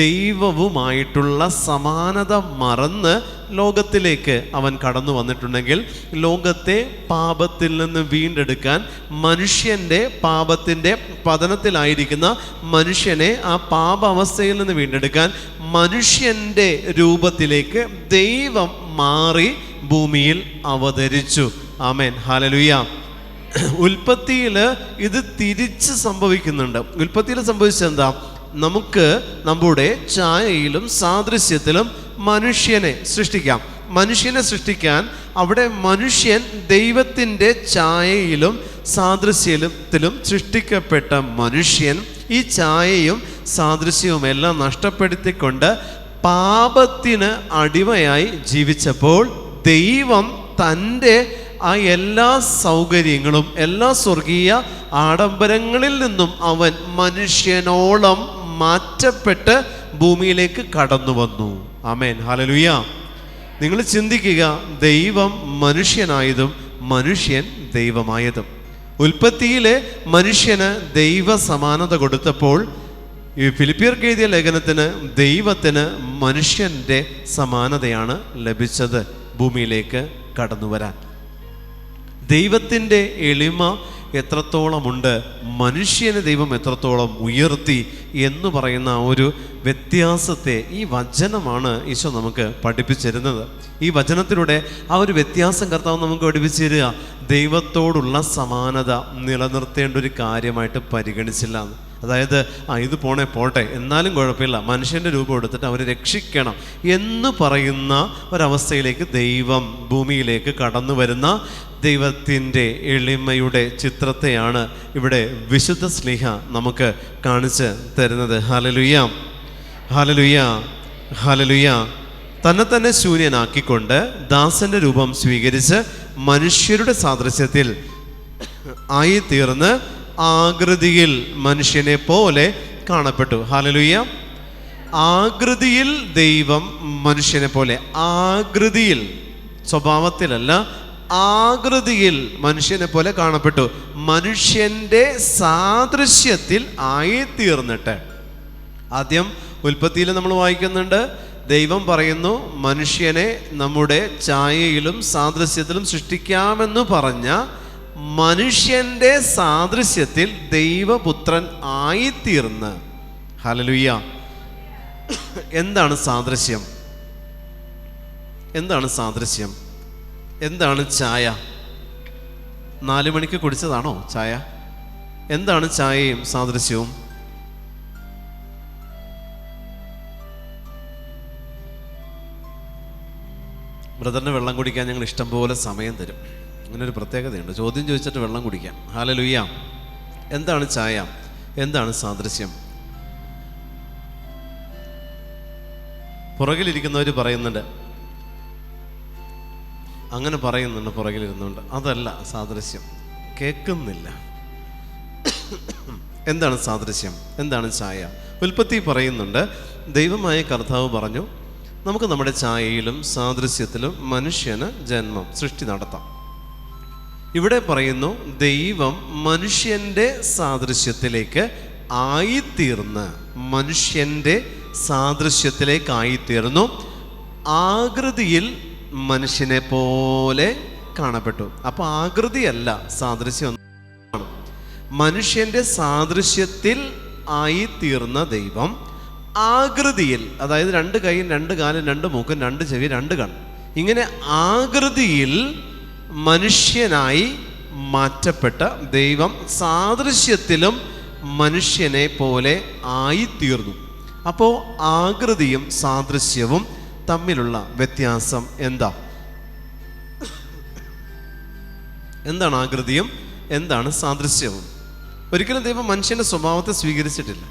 ദൈവവുമായിട്ടുള്ള സമാനത മറന്ന് ലോകത്തിലേക്ക് അവൻ കടന്നു വന്നിട്ടുണ്ടെങ്കിൽ ലോകത്തെ പാപത്തിൽ നിന്ന് വീണ്ടെടുക്കാൻ, മനുഷ്യൻ്റെ പാപത്തിൻ്റെ പതനത്തിലായിരിക്കുന്ന മനുഷ്യനെ ആ പാപ അവസ്ഥയിൽ നിന്ന് വീണ്ടെടുക്കാൻ മനുഷ്യൻ്റെ രൂപത്തിലേക്ക് ദൈവം മാറി ഭൂമിയിൽ അവതരിച്ചു. ആമേൻ. ഹല്ലേലൂയ. ഉൽപ്പത്തിയിൽ ഇത് തിരിച്ച് സംഭവിക്കുന്നുണ്ട്. ഉൽപ്പത്തിയിൽ സംഭവിച്ചെന്താ? നമുക്ക് നമ്മുടെ ഛായയിലും സാദൃശ്യത്തിലും മനുഷ്യനെ സൃഷ്ടിക്കാം. മനുഷ്യനെ സൃഷ്ടിക്കാൻ അവിടെ മനുഷ്യൻ ദൈവത്തിൻ്റെ ഛായയിലും സാദൃശ്യത്തിലും സൃഷ്ടിക്കപ്പെട്ട മനുഷ്യൻ ഈ ഛായയും സാദൃശ്യവും എല്ലാം നഷ്ടപ്പെടുത്തിക്കൊണ്ട് പാപത്തിന് അടിമയായി ജീവിച്ചപ്പോൾ ദൈവം തൻ്റെ ആ എല്ലാ സൗകര്യങ്ങളും എല്ലാ സ്വർഗീയ ആഡംബരങ്ങളിൽ നിന്നും അവൻ മനുഷ്യനോളം മാറ്റപ്പെട്ട് ഭൂമിയിലേക്ക് കടന്നു വന്നു. ആമേൻ. ഹല്ലേലൂയ. നിങ്ങൾ ചിന്തിക്കുക, ദൈവം മനുഷ്യനായതും മനുഷ്യൻ ദൈവമായതും. ഉൽപ്പത്തിയിലെ മനുഷ്യന് ദൈവ സമാനത കൊടുത്തപ്പോൾ ഈ ഫിലിപ്പിയർക്ക് എഴുതിയ ലേഖനത്തിന് ദൈവത്തിന് മനുഷ്യൻ്റെ സമാനതയാണ് ലഭിച്ചത് ഭൂമിയിലേക്ക് കടന്നു വരാൻ. ദൈവത്തിൻ്റെ എളിമ എത്രത്തോളമുണ്ട്, മനുഷ്യനെ ദൈവം എത്രത്തോളം ഉയർത്തി എന്ന് പറയുന്ന ഒരു വ്യത്യാസത്തെ ഈ വചനമാണ് ഈശോ നമുക്ക് പഠിപ്പിച്ചിരുന്നത്. ഈ വചനത്തിലൂടെ ആ ഒരു വ്യത്യാസം കർത്താവ് നമുക്ക് പഠിപ്പിച്ചു തരിക. ദൈവത്തോടുള്ള സമാനത നിലനിർത്തേണ്ട ഒരു കാര്യമായിട്ട് പരിഗണിച്ചില്ല. അതായത് ഇത് പോട്ടെ എന്നാലും കുഴപ്പമില്ല, മനുഷ്യൻ്റെ രൂപം എടുത്തിട്ട് അവരെ രക്ഷിക്കണം എന്ന് പറയുന്ന ഒരവസ്ഥയിലേക്ക് ദൈവം ഭൂമിയിലേക്ക് കടന്നു വരുന്ന ദൈവത്തിൻ്റെ എളിമയുടെ ചിത്രത്തെയാണ് ഇവിടെ വിശുദ്ധ സ്ലീഹ നമുക്ക് കാണിച്ച് തരുന്നത്. ഹല്ലേലൂയ, ഹല്ലേലൂയ, ഹല്ലേലൂയ. തന്നെ ശൂന്യനാക്കിക്കൊണ്ട് ദാസന്റെ രൂപം സ്വീകരിച്ച് മനുഷ്യരുടെ സാദൃശ്യത്തിൽ ആയിത്തീർന്ന് ആകൃതിയിൽ മനുഷ്യനെ പോലെ കാണപ്പെട്ടു. ഹല്ലേലൂയ. ആകൃതിയിൽ ദൈവം മനുഷ്യനെ പോലെ, ആകൃതിയിൽ, സ്വഭാവത്തിലല്ല, ആകൃതിയിൽ മനുഷ്യനെ പോലെ കാണപ്പെട്ടു. മനുഷ്യൻ്റെ സാദൃശ്യത്തിൽ ആയിത്തീർന്നിട്ട്. ആദ്യം ഉൽപ്പത്തിയിൽ നമ്മൾ വായിക്കുന്നുണ്ട്, ദൈവം പറയുന്നു മനുഷ്യനെ നമ്മുടെ ഛായയിലും സാദൃശ്യത്തിലും സൃഷ്ടിക്കാമെന്ന് പറഞ്ഞ മനുഷ്യൻ്റെ സാദൃശ്യത്തിൽ ദൈവപുത്രൻ ആയിത്തീർന്ന്. ഹല്ലേലൂയ. എന്താണ് സാദൃശ്യം? എന്താണ് സാദൃശ്യം? എന്താണ് ചായ? 4 മണിക്ക് കുടിച്ചതാണോ ചായ? എന്താണ് ചായയും സാദൃശ്യവും? ബ്രദറിന് വെള്ളം കുടിക്കാൻ ഞങ്ങൾ ഇഷ്ടം പോലെ സമയം തരും. അങ്ങനൊരു പ്രത്യേകതയുണ്ട്, ചോദ്യം ചോദിച്ചിട്ട് വെള്ളം കുടിക്കാം. ഹല്ലേലൂയ. എന്താണ് ചായ? എന്താണ് സാദൃശ്യം? പുറകിലിരിക്കുന്നവർ പറയുന്നുണ്ട്, അങ്ങനെ പറയുന്നുണ്ട് പുറകിലിരുന്നുണ്ട്, അതല്ല സാദൃശ്യം. കേൾക്കുന്നില്ല. എന്താണ് സാദൃശ്യം? എന്താണ് ചായ? ഉൽപ്പത്തി പറയുന്നുണ്ട്, ദൈവമായ കർത്താവ് പറഞ്ഞു, നമുക്ക് നമ്മുടെ ഛായയിലും സാദൃശ്യത്തിലും മനുഷ്യന് ജന്മം സൃഷ്ടി നടത്താം. ഇവിടെ പറയുന്നു, ദൈവം മനുഷ്യൻ്റെ സാദൃശ്യത്തിലേക്ക് ആയിത്തീർന്ന്, മനുഷ്യൻ്റെ സാദൃശ്യത്തിലേക്കായിത്തീർന്നു, ആകൃതിയിൽ മനുഷ്യനെ പോലെ കാണപ്പെട്ടു. അപ്പോൾ ആകൃതിയല്ല, സാദൃശ്യം. മനുഷ്യൻ്റെ സാദൃശ്യത്തിൽ ആയിത്തീർന്ന ദൈവം ആകൃതിയിൽ, അതായത് 2 കൈയും 2 കാലും 2 മൂക്കും 2 ചെവി 2 കണ്ണ്, ഇങ്ങനെ ആകൃതിയിൽ മനുഷ്യനായി മാറ്റപ്പെട്ട ദൈവം സാദൃശ്യത്തിലും മനുഷ്യനെ പോലെ ആയിത്തീർന്നു. അപ്പോൾ ആകൃതിയും സാദൃശ്യവും തമ്മിലുള്ള വ്യത്യാസം എന്താ? എന്താണ് ആകൃതിയും എന്താണ് സാദൃശ്യവും? ഒരിക്കലും ദൈവം മനുഷ്യൻ്റെ സ്വഭാവത്തെ സ്വീകരിച്ചിട്ടില്ല.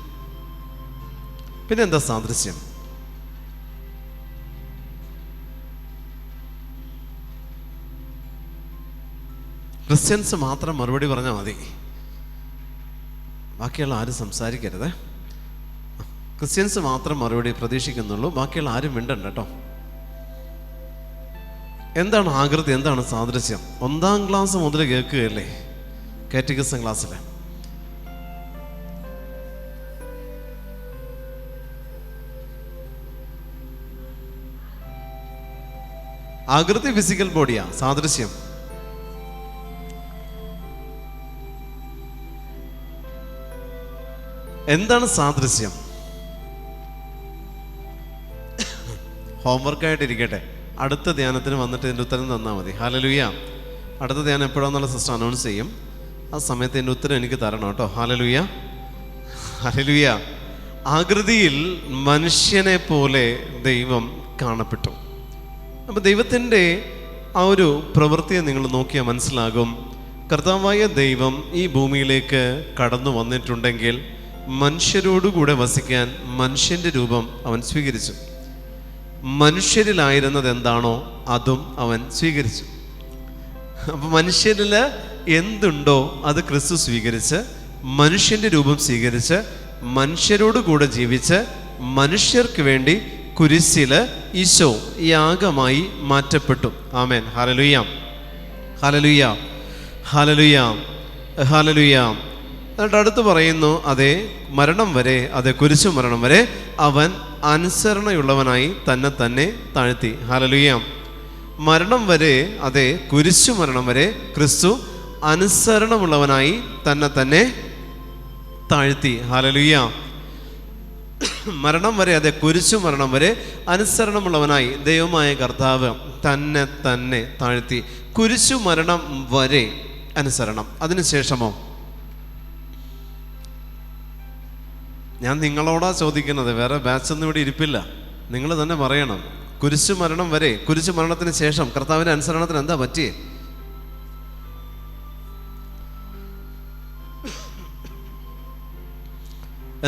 പിന്നെ എന്താ സാദൃശ്യം? ക്രിസ്ത്യൻസ് മാത്രം മറുപടി പറഞ്ഞാൽ മതി, ബാക്കിയുള്ള ആരും സംസാരിക്കരുത്. ക്രിസ്ത്യൻസ് മാത്രം മറുപടി പ്രതീക്ഷിക്കുന്നുള്ളൂ, ബാക്കിയുള്ള ആരും മിണ്ടണ്ട കേട്ടോ. എന്താണ് ആകൃതി? എന്താണ് സാദൃശ്യം? 1-ാം ക്ലാസ് മുതൽ കേൾക്കുകയല്ലേ, കാറ്റഗിസം ക്ലാസ്സിൽ. ആകൃതി ഫിസിക്കൽ ബോഡിയാ, സാദൃശ്യം എന്താണ്? സാദൃശ്യം ഹോംവർക്കായിട്ടിരിക്കട്ടെ, അടുത്ത ധ്യാനത്തിന് വന്നിട്ട് ഇതിൻ്റെ ഉത്തരം തന്നാൽ മതി. ഹല്ലേലൂയ. അടുത്ത ധ്യാനം എപ്പോഴാന്നുള്ള സിസ്റ്റർ അനൗൺസ് ചെയ്യും, ആ സമയത്ത് ഇതിൻ്റെ ഉത്തരം എനിക്ക് തരണം കേട്ടോ. Hallelujah, hallelujah. ആകൃതിയിൽ മനുഷ്യനെ പോലെ ദൈവം കാണപ്പെട്ടു. അപ്പോൾ ദൈവത്തിൻ്റെ ആ ഒരു പ്രവൃത്തിയെ നിങ്ങൾ നോക്കിയാൽ മനസ്സിലാകും, കർത്താവായ ദൈവം ഈ ഭൂമിയിലേക്ക് കടന്നു വന്നിട്ടുണ്ടെങ്കിൽ മനുഷ്യരോടുകൂടെ വസിക്കാൻ മനുഷ്യൻ്റെ രൂപം അവൻ സ്വീകരിച്ചു. മനുഷ്യരിലായിരുന്നത് എന്താണോ അതും അവൻ സ്വീകരിച്ചു. അപ്പം മനുഷ്യരിൽ എന്തുണ്ടോ അത് ക്രിസ്തു സ്വീകരിച്ച്, മനുഷ്യൻ്റെ രൂപം സ്വീകരിച്ച്, മനുഷ്യരോടുകൂടെ ജീവിച്ച്, മനുഷ്യർക്ക് വേണ്ടി കുരിശിൽ ഈശോ യാഗമായി മാറ്റപ്പെട്ടു. ആമേൻ. ഹല്ലേലൂയ, ഹല്ലേലൂയ, ഹല്ലേലൂയ, ഹല്ലേലൂയ. എന്നിട്ട് അടുത്ത് പറയുന്നു, അതെ മരണം വരെ, അതെ കുരിശു മരണം വരെ അവൻ അനുസരണയുള്ളവനായി തന്നെ താഴ്ത്തി. ഹല്ലേലൂയ. മരണം വരെ, അതെ കുരിശു മരണം വരെ ക്രിസ്തു അനുസരണമുള്ളവനായി തന്നെ താഴ്ത്തി. ഹല്ലേലൂയ. മരണം വരെ, അതെ കുരിശു മരണം വരെ അനുസരണമുള്ളവനായി ദൈവമായ കർത്താവ് തന്നെ താഴ്ത്തി. കുരിശു മരണം വരെ അനുസരണം. അതിനുശേഷമോ? ഞാൻ നിങ്ങളോടാ ചോദിക്കുന്നത്, വേറെ ബാച്ചൊന്നും ഇവിടെ ഇരിപ്പില്ല, നിങ്ങൾ തന്നെ പറയണം. കുരിശു മരണം വരെ, കുരിശു മരണത്തിന് ശേഷം കർത്താവിൻ്റെ അനുസരണത്തിന് എന്താ പറ്റിയേ?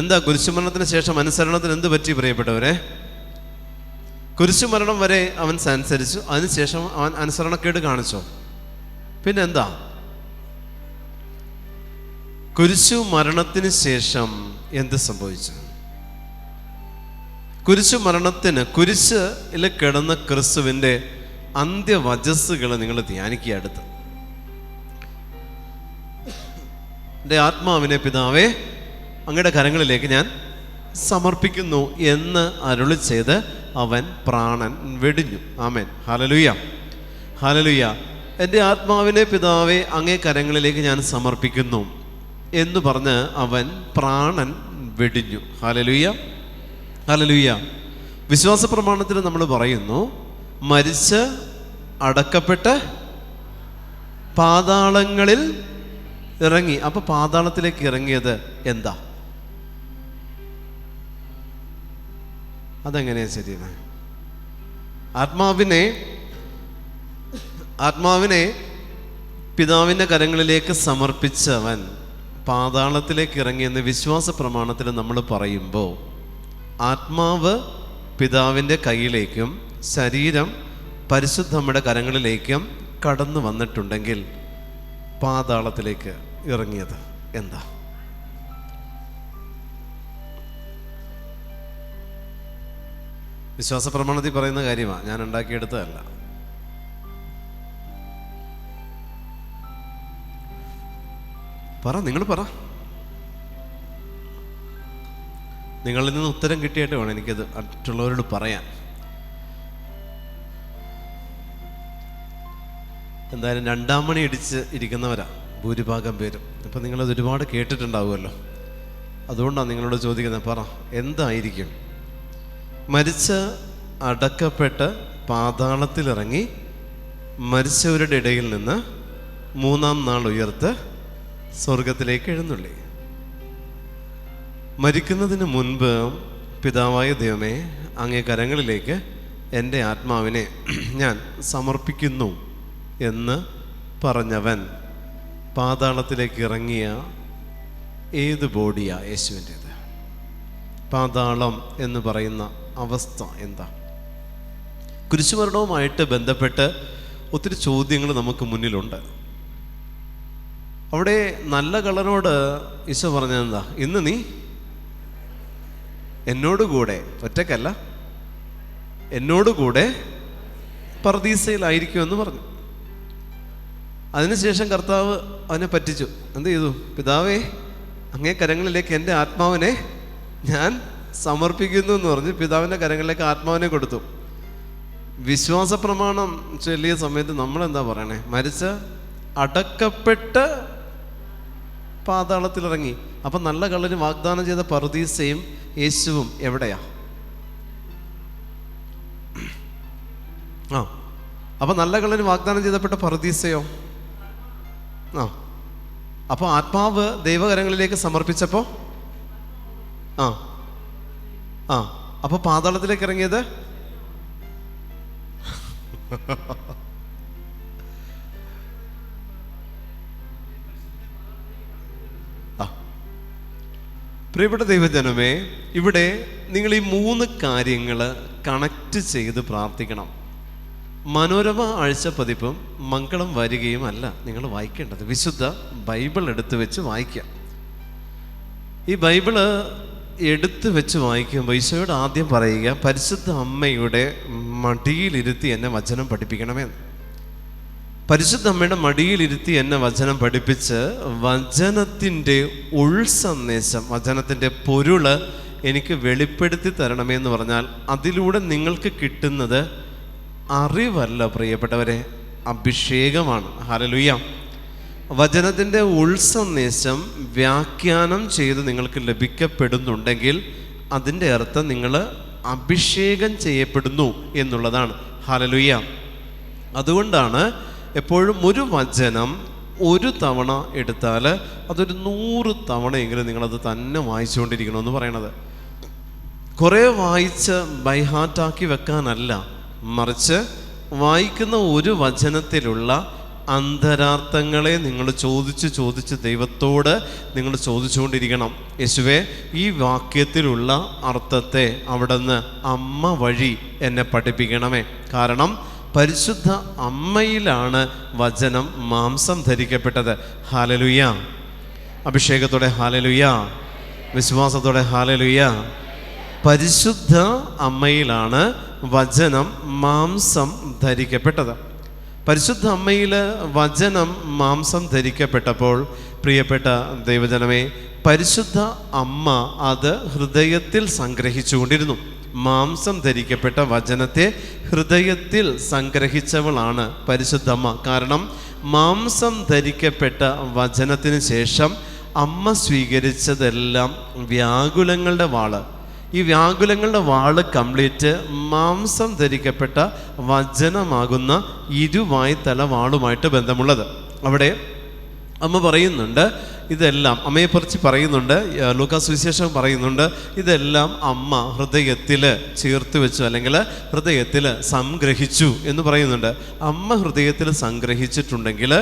എന്താ കുരിശുമരണത്തിന് ശേഷം അനുസരണത്തിന് എന്ത് പറ്റി പ്രിയപ്പെട്ടവരെ? കുരിശുമരണം വരെ അവൻ അനുസരിച്ചു, അതിനുശേഷം അവൻ അനുസരണക്കേട് കാണിച്ചോ? പിന്നെന്താ? കുരിശു മരണത്തിന് ശേഷം എന്ത് സംഭവിച്ചു? കുരിശു മരണത്തിന്, കുരിശിൽ കിടന്ന ക്രിസ്തുവിൻ്റെ അന്ത്യവചസ്സുകൾ നിങ്ങൾ ധ്യാനിക്കുക. അടുത്ത്, എൻ്റെ ആത്മാവിനെ പിതാവേ അങ്ങയുടെ കരങ്ങളിലേക്ക് ഞാൻ സമർപ്പിക്കുന്നു എന്ന് അരുളി ചെയ്ത് അവൻ പ്രാണൻ വെടിഞ്ഞു. ആമേൻ. ഹല്ലേലൂയ, ഹല്ലേലൂയ. എൻ്റെ ആത്മാവിനെ പിതാവേ അങ്ങേ കരങ്ങളിലേക്ക് ഞാൻ സമർപ്പിക്കുന്നു എന്ന് പറഞ്ഞ് അവൻ പ്രാണൻ വെടിഞ്ഞു. ഹല്ലേലൂയ, ഹല്ലേലൂയ. വിശ്വാസ പ്രമാണത്തിൽ നമ്മൾ പറയുന്നു, മരിച്ച് അടക്കപ്പെട്ട് പാതാളങ്ങളിൽ ഇറങ്ങി. അപ്പൊ പാതാളത്തിലേക്ക് ഇറങ്ങിയത് എന്താ? അതെങ്ങനെയാ ശരിയാണ്? ആത്മാവിനെ പിതാവിൻ്റെ കരങ്ങളിലേക്ക് സമർപ്പിച്ചവൻ പാതാളത്തിലേക്ക് ഇറങ്ങിയെന്ന് വിശ്വാസ പ്രമാണത്തിൽ നമ്മൾ പറയുമ്പോൾ, ആത്മാവ് പിതാവിൻ്റെ കയ്യിലേക്കും ശരീരം പരിശുദ്ധമ്മയുടെ കരങ്ങളിലേക്കും കടന്നു വന്നിട്ടുണ്ടെങ്കിൽ പാതാളത്തിലേക്ക് ഇറങ്ങിയത് എന്താ? വിശ്വാസ പ്രമാണത്തിൽ പറയുന്ന കാര്യമാണ്, ഞാൻ ഉണ്ടാക്കിയെടുത്തതല്ല. നിങ്ങൾ പറ. നിങ്ങളിൽ നിന്ന് ഉത്തരം കിട്ടിയിട്ട് വേണം എനിക്കത് മറ്റുള്ളവരോട് പറയാൻ. എന്തായാലും 2-ാം മണി ഇടിച്ച് ഇരിക്കുന്നവരാ ഭൂരിഭാഗം പേരും. അപ്പം നിങ്ങളത് ഒരുപാട് കേട്ടിട്ടുണ്ടാവുമല്ലോ. അതുകൊണ്ടാണ് നിങ്ങളോട് ചോദിക്കുന്നത്, പറ എന്തായിരിക്കും? മരിച്ച് അടക്കപ്പെട്ട് പാതാളത്തിലിറങ്ങി മരിച്ചവരുടെ ഇടയിൽ നിന്ന് 3-ാം നാൾ ഉയർത്ത് സ്വർഗത്തിലേക്ക് എഴുന്നള്ളി. മരിക്കുന്നതിന് മുൻപ് പിതാവായ ദൈവമേ, അങ്ങേ കരങ്ങളിലേക്ക് എൻ്റെ ആത്മാവിനെ ഞാൻ സമർപ്പിക്കുന്നു എന്ന് പറഞ്ഞവൻ പാതാളത്തിലേക്ക് ഇറങ്ങിയ ഏത് ബോഡിയാ യേശുവിൻ്റേത്? പാതാളം എന്ന് പറയുന്ന അവസ്ഥ എന്താ? കുരിശുമരണവുമായിട്ട് ബന്ധപ്പെട്ട് ഒത്തിരി ചോദ്യങ്ങൾ നമുക്ക് മുന്നിലുണ്ട്. അവിടെ നല്ല കള്ളനോട് ഈശോ പറഞ്ഞതെന്താ? ഇന്ന് നീ എന്നോടുകൂടെ, ഒറ്റക്കല്ല, എന്നോടുകൂടെ പർദീസയിലായിരിക്കുമെന്ന് പറഞ്ഞു. അതിനുശേഷം കർത്താവ് അവനെ പറ്റിച്ചു. എന്ത് ചെയ്തു? പിതാവേ, അങ്ങേ കരങ്ങളിലേക്ക് എൻ്റെ ആത്മാവിനെ ഞാൻ സമർപ്പിക്കുന്നു എന്ന് പറഞ്ഞ് പിതാവിൻ്റെ കരങ്ങളിലേക്ക് ആത്മാവിനെ കൊടുത്തു. വിശ്വാസ പ്രമാണം ചൊല്ലിയ സമയത്ത് നമ്മളെന്താ പറയണേ? മരിച്ച് അടക്കപ്പെട്ട് പാതാളത്തിലിറങ്ങി. അപ്പം നല്ല കള്ളന് വാഗ്ദാനം ചെയ്ത പറുദീസയും യേശുവും എവിടെയാ? അപ്പം നല്ല കള്ളന് വാഗ്ദാനം ചെയ്തപ്പെട്ട പറുദീസയോ? അപ്പോൾ ആത്മാവ് ദൈവകരങ്ങളിലേക്ക് സമർപ്പിച്ചപ്പോൾ അപ്പോൾ പാതാളത്തിലേക്ക് ഇറങ്ങിയത് പ്രിയപ്പെട്ട ദൈവജനമേ, ഇവിടെ നിങ്ങൾ ഈ 3 കാര്യങ്ങൾ കണക്ട് ചെയ്ത് പ്രാർത്ഥിക്കണം. മനോരമ ആഴ്ചപ്പതിപ്പും മംഗളം വരികയും അല്ല നിങ്ങൾ വായിക്കേണ്ടത്. വിശുദ്ധ ബൈബിൾ എടുത്തു വെച്ച് വായിക്കാം. ഈ ബൈബിള് എടുത്തു വെച്ച് വായിക്കുമ്പോൾ ഈശോയോട് ആദ്യം പറയുക, പരിശുദ്ധ അമ്മയുടെ മടിയിലിരുത്തി എന്നെ വചനം പഠിപ്പിക്കണമെന്ന്. പരിശുദ്ധ അമ്മയുടെ മടിയിലിരുത്തി എന്നെ വചനം പഠിപ്പിച്ച് വചനത്തിൻ്റെ ഉൾസന്ദേശം, വചനത്തിൻ്റെ പൊരുള് എനിക്ക് വെളിപ്പെടുത്തി തരണമെന്ന് പറഞ്ഞാൽ അതിലൂടെ നിങ്ങൾക്ക് കിട്ടുന്നത് അറിവല്ല പ്രിയപ്പെട്ടവരെ, അഭിഷേകമാണ്. ഹല്ലേലൂയ. വചനത്തിൻ്റെ ഉൾസന്ദേശം വ്യാഖ്യാനം ചെയ്ത് നിങ്ങൾക്ക് ലഭിക്കപ്പെടുന്നുണ്ടെങ്കിൽ അതിൻ്റെ അർത്ഥം നിങ്ങൾ അഭിഷേകം ചെയ്യപ്പെടുന്നു എന്നുള്ളതാണ്. ഹല്ലേലൂയ. അതുകൊണ്ടാണ് എപ്പോഴും ഒരു വചനം ഒരു തവണ എടുത്താൽ അതൊരു 100 തവണയെങ്കിലും നിങ്ങളത് തന്നെ വായിച്ചുകൊണ്ടിരിക്കണമെന്ന് പറയണത്. കുറേ വായിച്ച് ബൈഹാർട്ടാക്കി വെക്കാനല്ല, മറിച്ച് വായിക്കുന്ന ഒരു വചനത്തിലുള്ള അന്തരാർത്ഥങ്ങളെ നിങ്ങൾ ചോദിച്ച് ദൈവത്തോട് നിങ്ങൾ ചോദിച്ചുകൊണ്ടിരിക്കണം. യേശുവേ, ഈ വാക്യത്തിലുള്ള അർത്ഥത്തെ അവിടുന്ന് അമ്മ വഴി എന്നെ പഠിപ്പിക്കണമേ. കാരണം പരിശുദ്ധ അമ്മയിലാണ് വചനം മാംസം ധരിക്കപ്പെട്ടത്. ഹല്ലേലൂയ. അഭിഷേകത്തോടെ ഹല്ലേലൂയ, വിശ്വാസത്തോടെ ഹല്ലേലൂയ. പരിശുദ്ധ അമ്മയിലാണ് വചനം മാംസം ധരിക്കപ്പെട്ടത്. പരിശുദ്ധ അമ്മയിൽ വചനം മാംസം ധരിക്കപ്പെട്ടപ്പോൾ പ്രിയപ്പെട്ട ദൈവജനമേ, പരിശുദ്ധ അമ്മ അത് ഹൃദയത്തിൽ സംഗ്രഹിച്ചുകൊണ്ടിരുന്നു. മാംസം ധരിക്കപ്പെട്ട വചനത്തെ ഹൃദയത്തിൽ സംഗ്രഹിച്ചവളാണ് പരിശുദ്ധ അമ്മ. കാരണം മാംസം ധരിക്കപ്പെട്ട വചനത്തിന് ശേഷം അമ്മ സ്വീകരിച്ചതെല്ലാം വ്യാകുലങ്ങളുടെ വാള്. ഈ വ്യാകുലങ്ങളുടെ വാള് കംപ്ലീറ്റ് മാംസം ധരിക്കപ്പെട്ട വചനമാകുന്ന ഇരുവായ്ത്തല വാളുമായിട്ട് ബന്ധമുള്ളത്. അവിടെ അമ്മ പറയുന്നുണ്ട്, ഇതെല്ലാം അമ്മയെക്കുറിച്ച് പറയുന്നുണ്ട്. ലൂക്കാസ് സുവിശേഷം പറയുന്നുണ്ട്, ഇതെല്ലാം അമ്മ ഹൃദയത്തിൽ ചേർത്ത് വെച്ചു, അല്ലെങ്കിൽ ഹൃദയത്തിൽ സംഗ്രഹിച്ചു എന്ന് പറയുന്നുണ്ട്. അമ്മ ഹൃദയത്തിൽ സംഗ്രഹിച്ചിട്ടുണ്ടെങ്കിൽ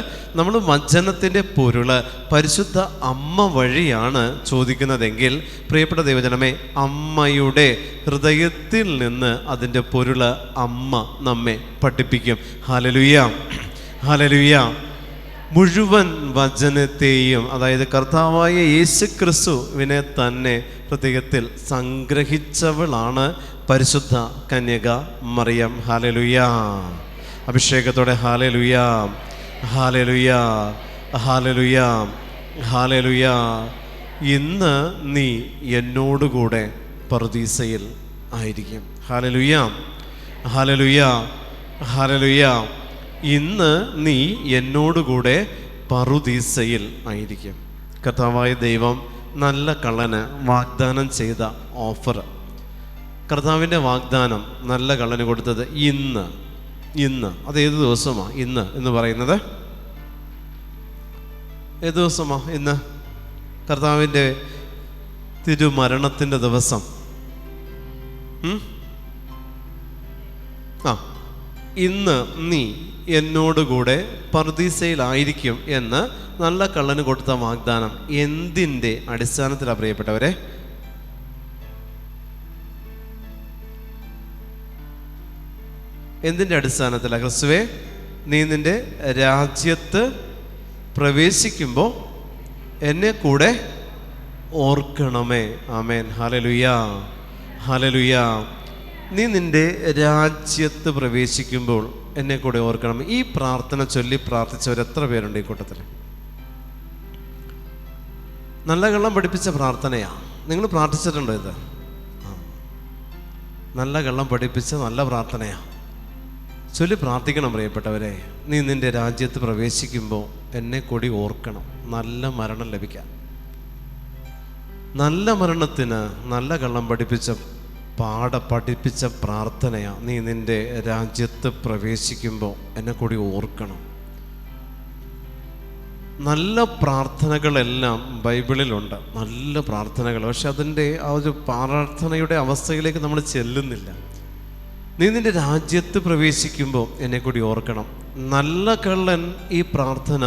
നമ്മൾ വചനത്തിൻ്റെ പൊരുള് പരിശുദ്ധ അമ്മ വഴിയാണ് ചോദിക്കുന്നതെങ്കിൽ, പ്രിയപ്പെട്ട ദൈവജനമേ, അമ്മയുടെ ഹൃദയത്തിൽ നിന്ന് അതിൻ്റെ പൊരുള് അമ്മ നമ്മെ പഠിപ്പിക്കും. Hallelujah, hallelujah. മുഴുവൻ വചനത്തെയും, അതായത് കർത്താവായ യേശു ക്രിസ്തുവിനെ തന്നെ ഹൃദയത്തിൽ സംഗ്രഹിച്ചവളാണ് പരിശുദ്ധ കന്യക മറിയം. ഹല്ലേലൂയ. അഭിഷേകത്തോടെ ഹല്ലേലൂയ, ഹല്ലേലൂയ, ഹല്ലേലൂയ, ഹല്ലേലൂയ. ഇന്ന് നീ എന്നോടുകൂടെ പറുദീസയിൽ ആയിരിക്കും. ഹല്ലേലൂയ, ഹല്ലേലൂയ, ഹല്ലേലൂയ. ഇന്ന് നീ എന്നോടുകൂടെ പറുദീസയിൽ ആയിരിക്കും. കർത്താവായ ദൈവം നല്ല കള്ളന് വാഗ്ദാനം ചെയ്ത ഓഫർ, കർത്താവിൻ്റെ വാഗ്ദാനം നല്ല കള്ളന് കൊടുത്തത് ഇന്ന് അത് ഏത് ദിവസമാണ്? ഇന്ന് എന്ന് പറയുന്നത് ഏത് ദിവസമാണ്? ഇന്ന് കർത്താവിൻ്റെ തിരുമരണത്തിൻ്റെ ദിവസം. ഇന്ന് നീ എന്നോടുകൂടെ പറുദീസയിലായിരിക്കും എന്ന് നല്ല കള്ളന് കൊടുത്ത വാഗ്ദാനം എന്തിൻ്റെ അടിസ്ഥാനത്തിലാണ് പ്രിയപ്പെട്ടവരെ? എന്തിൻ്റെ അടിസ്ഥാനത്തിലാണ്? ക്രിസ്തുവേ, നീ നിൻ്റെ രാജ്യത്ത് പ്രവേശിക്കുമ്പോൾ എന്നെ കൂടെ ഓർക്കണമേ. ആമേൻ. ഹല്ലേലൂയ, ഹല്ലേലൂയ. നീ നിൻ്റെ രാജ്യത്ത് പ്രവേശിക്കുമ്പോൾ എന്നെ കൂടെ ഓർക്കണം. ഈ പ്രാർത്ഥന ചൊല്ലി പ്രാർത്ഥിച്ചവർ എത്ര പേരുണ്ട് ഈ കൂട്ടത്തിൽ? നല്ല കള്ളം പഠിപ്പിച്ച പ്രാർത്ഥനയാണ്. നിങ്ങൾ പ്രാർത്ഥിച്ചിട്ടുണ്ടോ ഇത്? നല്ല കള്ളം പഠിപ്പിച്ച നല്ല പ്രാർത്ഥനയാണ്. ചൊല്ലി പ്രാർത്ഥിക്കണം പ്രിയപ്പെട്ടവരെ. നീ നിൻ്റെ രാജ്യത്ത് പ്രവേശിക്കുമ്പോൾ എന്നെ കൂടി ഓർക്കണം, നല്ല മരണം ലഭിക്കാൻ. നല്ല മരണത്തിന് നല്ല കള്ളം പഠിപ്പിച്ച പ്രാർത്ഥനയാണ്. നീ നിൻ്റെ രാജ്യത്ത് പ്രവേശിക്കുമ്പോൾ എന്നെ കൂടി ഓർക്കണം. നല്ല പ്രാർത്ഥനകളെല്ലാം ബൈബിളിലുണ്ട്, നല്ല പ്രാർത്ഥനകൾ. പക്ഷെ അതിൻ്റെ ആ ഒരു പ്രാർത്ഥനയുടെ അവസ്ഥയിലേക്ക് നമ്മൾ ചെല്ലുന്നില്ല. നീ നിൻ്റെ രാജ്യത്ത് പ്രവേശിക്കുമ്പോൾ എന്നെ കൂടി ഓർക്കണം. നല്ല കള്ളൻ ഈ പ്രാർത്ഥന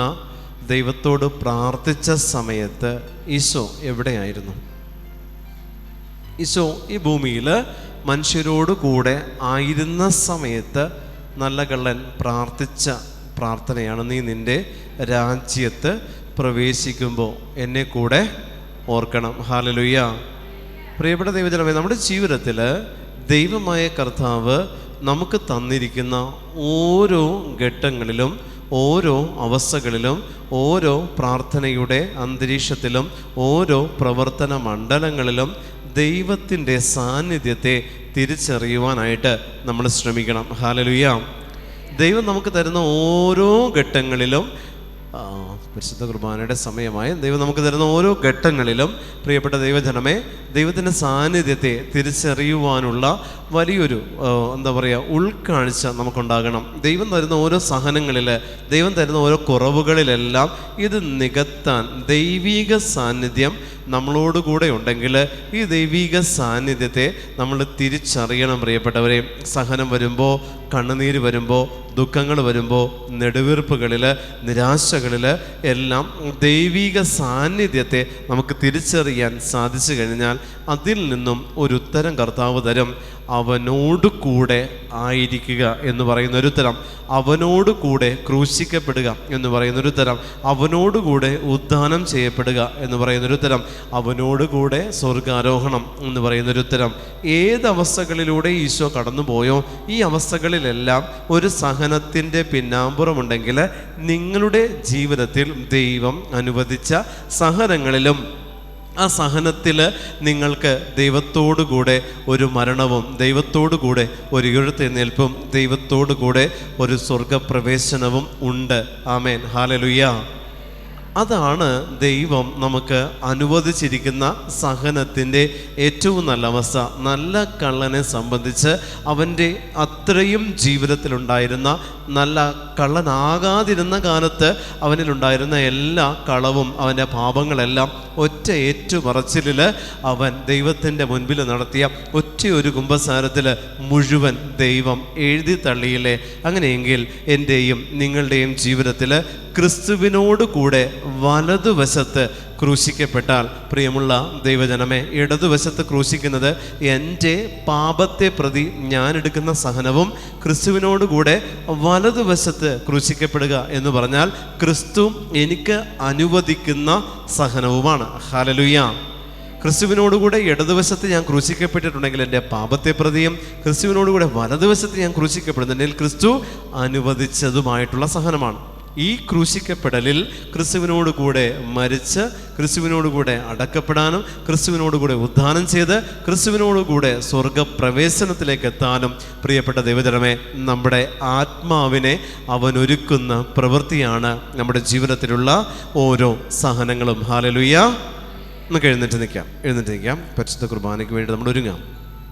ദൈവത്തോട് പ്രാർത്ഥിച്ച സമയത്ത് ഈശോ എവിടെയായിരുന്നു? ഈശോ ഈ ഭൂമിയിൽ മനുഷ്യരോട് കൂടെ ആയിരുന്ന സമയത്ത് നല്ല കള്ളൻ പ്രാർത്ഥിച്ച പ്രാർത്ഥനയാണ്, നീ നിൻ്റെ രാജ്യത്ത് പ്രവേശിക്കുമ്പോൾ എന്നെ കൂടെ ഓർക്കണം. ഹല്ലേലൂയ. പ്രിയപ്പെട്ട ദൈവജനമേ, നമ്മുടെ ജീവിതത്തിൽ ദൈവമായ കർത്താവ് നമുക്ക് തന്നിരിക്കുന്ന ഓരോ ഘട്ടങ്ങളിലും, ഓരോ അവസ്ഥകളിലും, ഓരോ പ്രാർത്ഥനയുടെ അന്തരീക്ഷത്തിലും, ഓരോ പ്രവർത്തന മണ്ഡലങ്ങളിലും ദൈവത്തിൻ്റെ സാന്നിധ്യത്തെ തിരിച്ചറിയുവാനായിട്ട് നമ്മൾ ശ്രമിക്കണം. ഹല്ലേലൂയ. ദൈവം നമുക്ക് തരുന്ന ഓരോ ഘട്ടങ്ങളിലും, പരിശുദ്ധ കുർബാനയുടെ സമയമായി ദൈവം നമുക്ക് തരുന്ന ഓരോ ഘട്ടങ്ങളിലും പ്രിയപ്പെട്ട ദൈവജനമേ, ദൈവത്തിൻ്റെ സാന്നിധ്യത്തെ തിരിച്ചറിയുവാനുള്ള വലിയൊരു ഉൾക്കാഴ്ച നമുക്കുണ്ടാകണം. ദൈവം തരുന്ന ഓരോ സഹനങ്ങളിൽ, ദൈവം തരുന്ന ഓരോ കുറവുകളിലെല്ലാം ഇത് നികത്താൻ ദൈവിക സാന്നിധ്യം നമ്മളോടുകൂടെ ഉണ്ടെങ്കിൽ ഈ ദൈവിക സാന്നിധ്യത്തെ നമ്മൾ തിരിച്ചറിയണം. പ്രിയപ്പെട്ടവരെ, സഹനം വരുമ്പോൾ, കണ്ണുനീര് വരുമ്പോൾ, ദുഃഖങ്ങൾ വരുമ്പോൾ, നെടുവീർപ്പുകളിൽ, നിരാശകളിൽ എല്ലാം ദൈവിക സാന്നിധ്യത്തെ നമുക്ക് തിരിച്ചറിയാൻ സാധിച്ചു കഴിഞ്ഞാൽ അതിൽ നിന്നും ഒരു ഉത്തരം കർത്താവ് തരും. അവനോട് കൂടെ ആയിരിക്കുക എന്ന് പറയുന്നൊരുത്തരം, അവനോട് കൂടെ ക്രൂശിക്കപ്പെടുക എന്ന് പറയുന്നൊരുത്തരം, അവനോട് കൂടെ ഉദ്ധാനം ചെയ്യപ്പെടുക എന്ന് പറയുന്നൊരുത്തരം, അവനോട് കൂടെ സ്വർഗാരോഹണം എന്ന് പറയുന്നൊരുത്തരം. ഏതവസ്ഥകളിലൂടെ ഈശോ കടന്നുപോയോ ഈ അവസ്ഥകളിലെല്ലാം ഒരു സഹനത്തിൻ്റെ പിന്നാമ്പുറമുണ്ടെങ്കിൽ നിങ്ങളുടെ ജീവിതത്തിൽ ദൈവം അനുവദിച്ച സഹനങ്ങളിലും ആ സഹനത്തിൽ നിങ്ങൾക്ക് ദൈവത്തോടു കൂടെ ഒരു മരണവും, ദൈവത്തോടു കൂടെ ഒരു ഉയർത്തെഴുന്നേൽപ്പും, ദൈവത്തോടു കൂടെ ഒരു സ്വർഗപ്രവേശനവും ഉണ്ട്. ആമേൻ. ഹല്ലേലൂയ, അതാണ് ദൈവം നമുക്ക് അനുവദിച്ചിരിക്കുന്ന സഹനത്തിൻ്റെ ഏറ്റവും നല്ല അവസ്ഥ. നല്ല കള്ളനെ സംബന്ധിച്ച് അവൻ്റെ അത്രയും ജീവിതത്തിലുണ്ടായിരുന്ന, നല്ല കള്ളനാകാതിരുന്ന കാലത്ത് അവനിലുണ്ടായിരുന്ന എല്ലാ കളവും അവൻ്റെ പാപങ്ങളെല്ലാം ഒറ്റ ഏറ്റുപറച്ചിലിൽ അവൻ ദൈവത്തിൻ്റെ മുൻപിൽ നടത്തിയ ഒറ്റയൊരു കുമ്പസാരത്തിൽ മുഴുവൻ ദൈവം എഴുതി തള്ളിയില്ലേ? അങ്ങനെയെങ്കിൽ എൻ്റെയും നിങ്ങളുടെയും ജീവിതത്തിൽ ക്രിസ്തുവിനോട് കൂടെ വലതുവശത്ത് ക്രൂശിക്കപ്പെട്ടാൽ, പ്രിയമുള്ള ദൈവജനമേ, ഇടതുവശത്ത് ക്രൂശിക്കുന്നത് എൻ്റെ പാപത്തെ പ്രതി ഞാൻ എടുക്കുന്ന സഹനവും, ക്രിസ്തുവിനോട് കൂടെ വലതുവശത്ത് ക്രൂശിക്കപ്പെടുക എന്ന് പറഞ്ഞാൽ ക്രിസ്തു എനിക്ക് അനുവദിക്കുന്ന സഹനവുമാണ്. ഹല്ലേലൂയ. ക്രിസ്തുവിനോടുകൂടെ ഇടതുവശത്ത് ഞാൻ ക്രൂശിക്കപ്പെട്ടിട്ടുണ്ടെങ്കിൽ എൻ്റെ പാപത്തെ പ്രതിയും, ക്രിസ്തുവിനോടുകൂടെ വലതുവശത്ത് ഞാൻ ക്രൂശിക്കപ്പെടുന്നുണ്ടെങ്കിൽ ക്രിസ്തു അനുവദിച്ചതുമായിട്ടുള്ള സഹനമാണ്. ഈ ക്രൂശിക്കപ്പെടലിൽ ക്രിസ്തുവിനോട് കൂടെ മരിച്ച്, ക്രിസ്തുവിനോട് കൂടെ അടക്കപ്പെടാനും, ക്രിസ്തുവിനോട് കൂടെ ഉദ്ധാനം ചെയ്ത്, ക്രിസ്തുവിനോട് കൂടെ സ്വർഗപ്രവേശനത്തിലേക്ക് എത്താനും, പ്രിയപ്പെട്ട ദൈവജനമേ, നമ്മുടെ ആത്മാവിനെ അവൻ ഒരുക്കുന്ന പ്രവൃത്തിയാണ് നമ്മുടെ ജീവിതത്തിലുള്ള ഓരോ സഹനങ്ങളും. ഹല്ലേലൂയ. നമുക്ക് എഴുന്നേറ്റ് നിൽക്കാം. പരിശുദ്ധ കുർബാനയ്ക്ക് വേണ്ടി നമ്മൾ ഒരുങ്ങാം.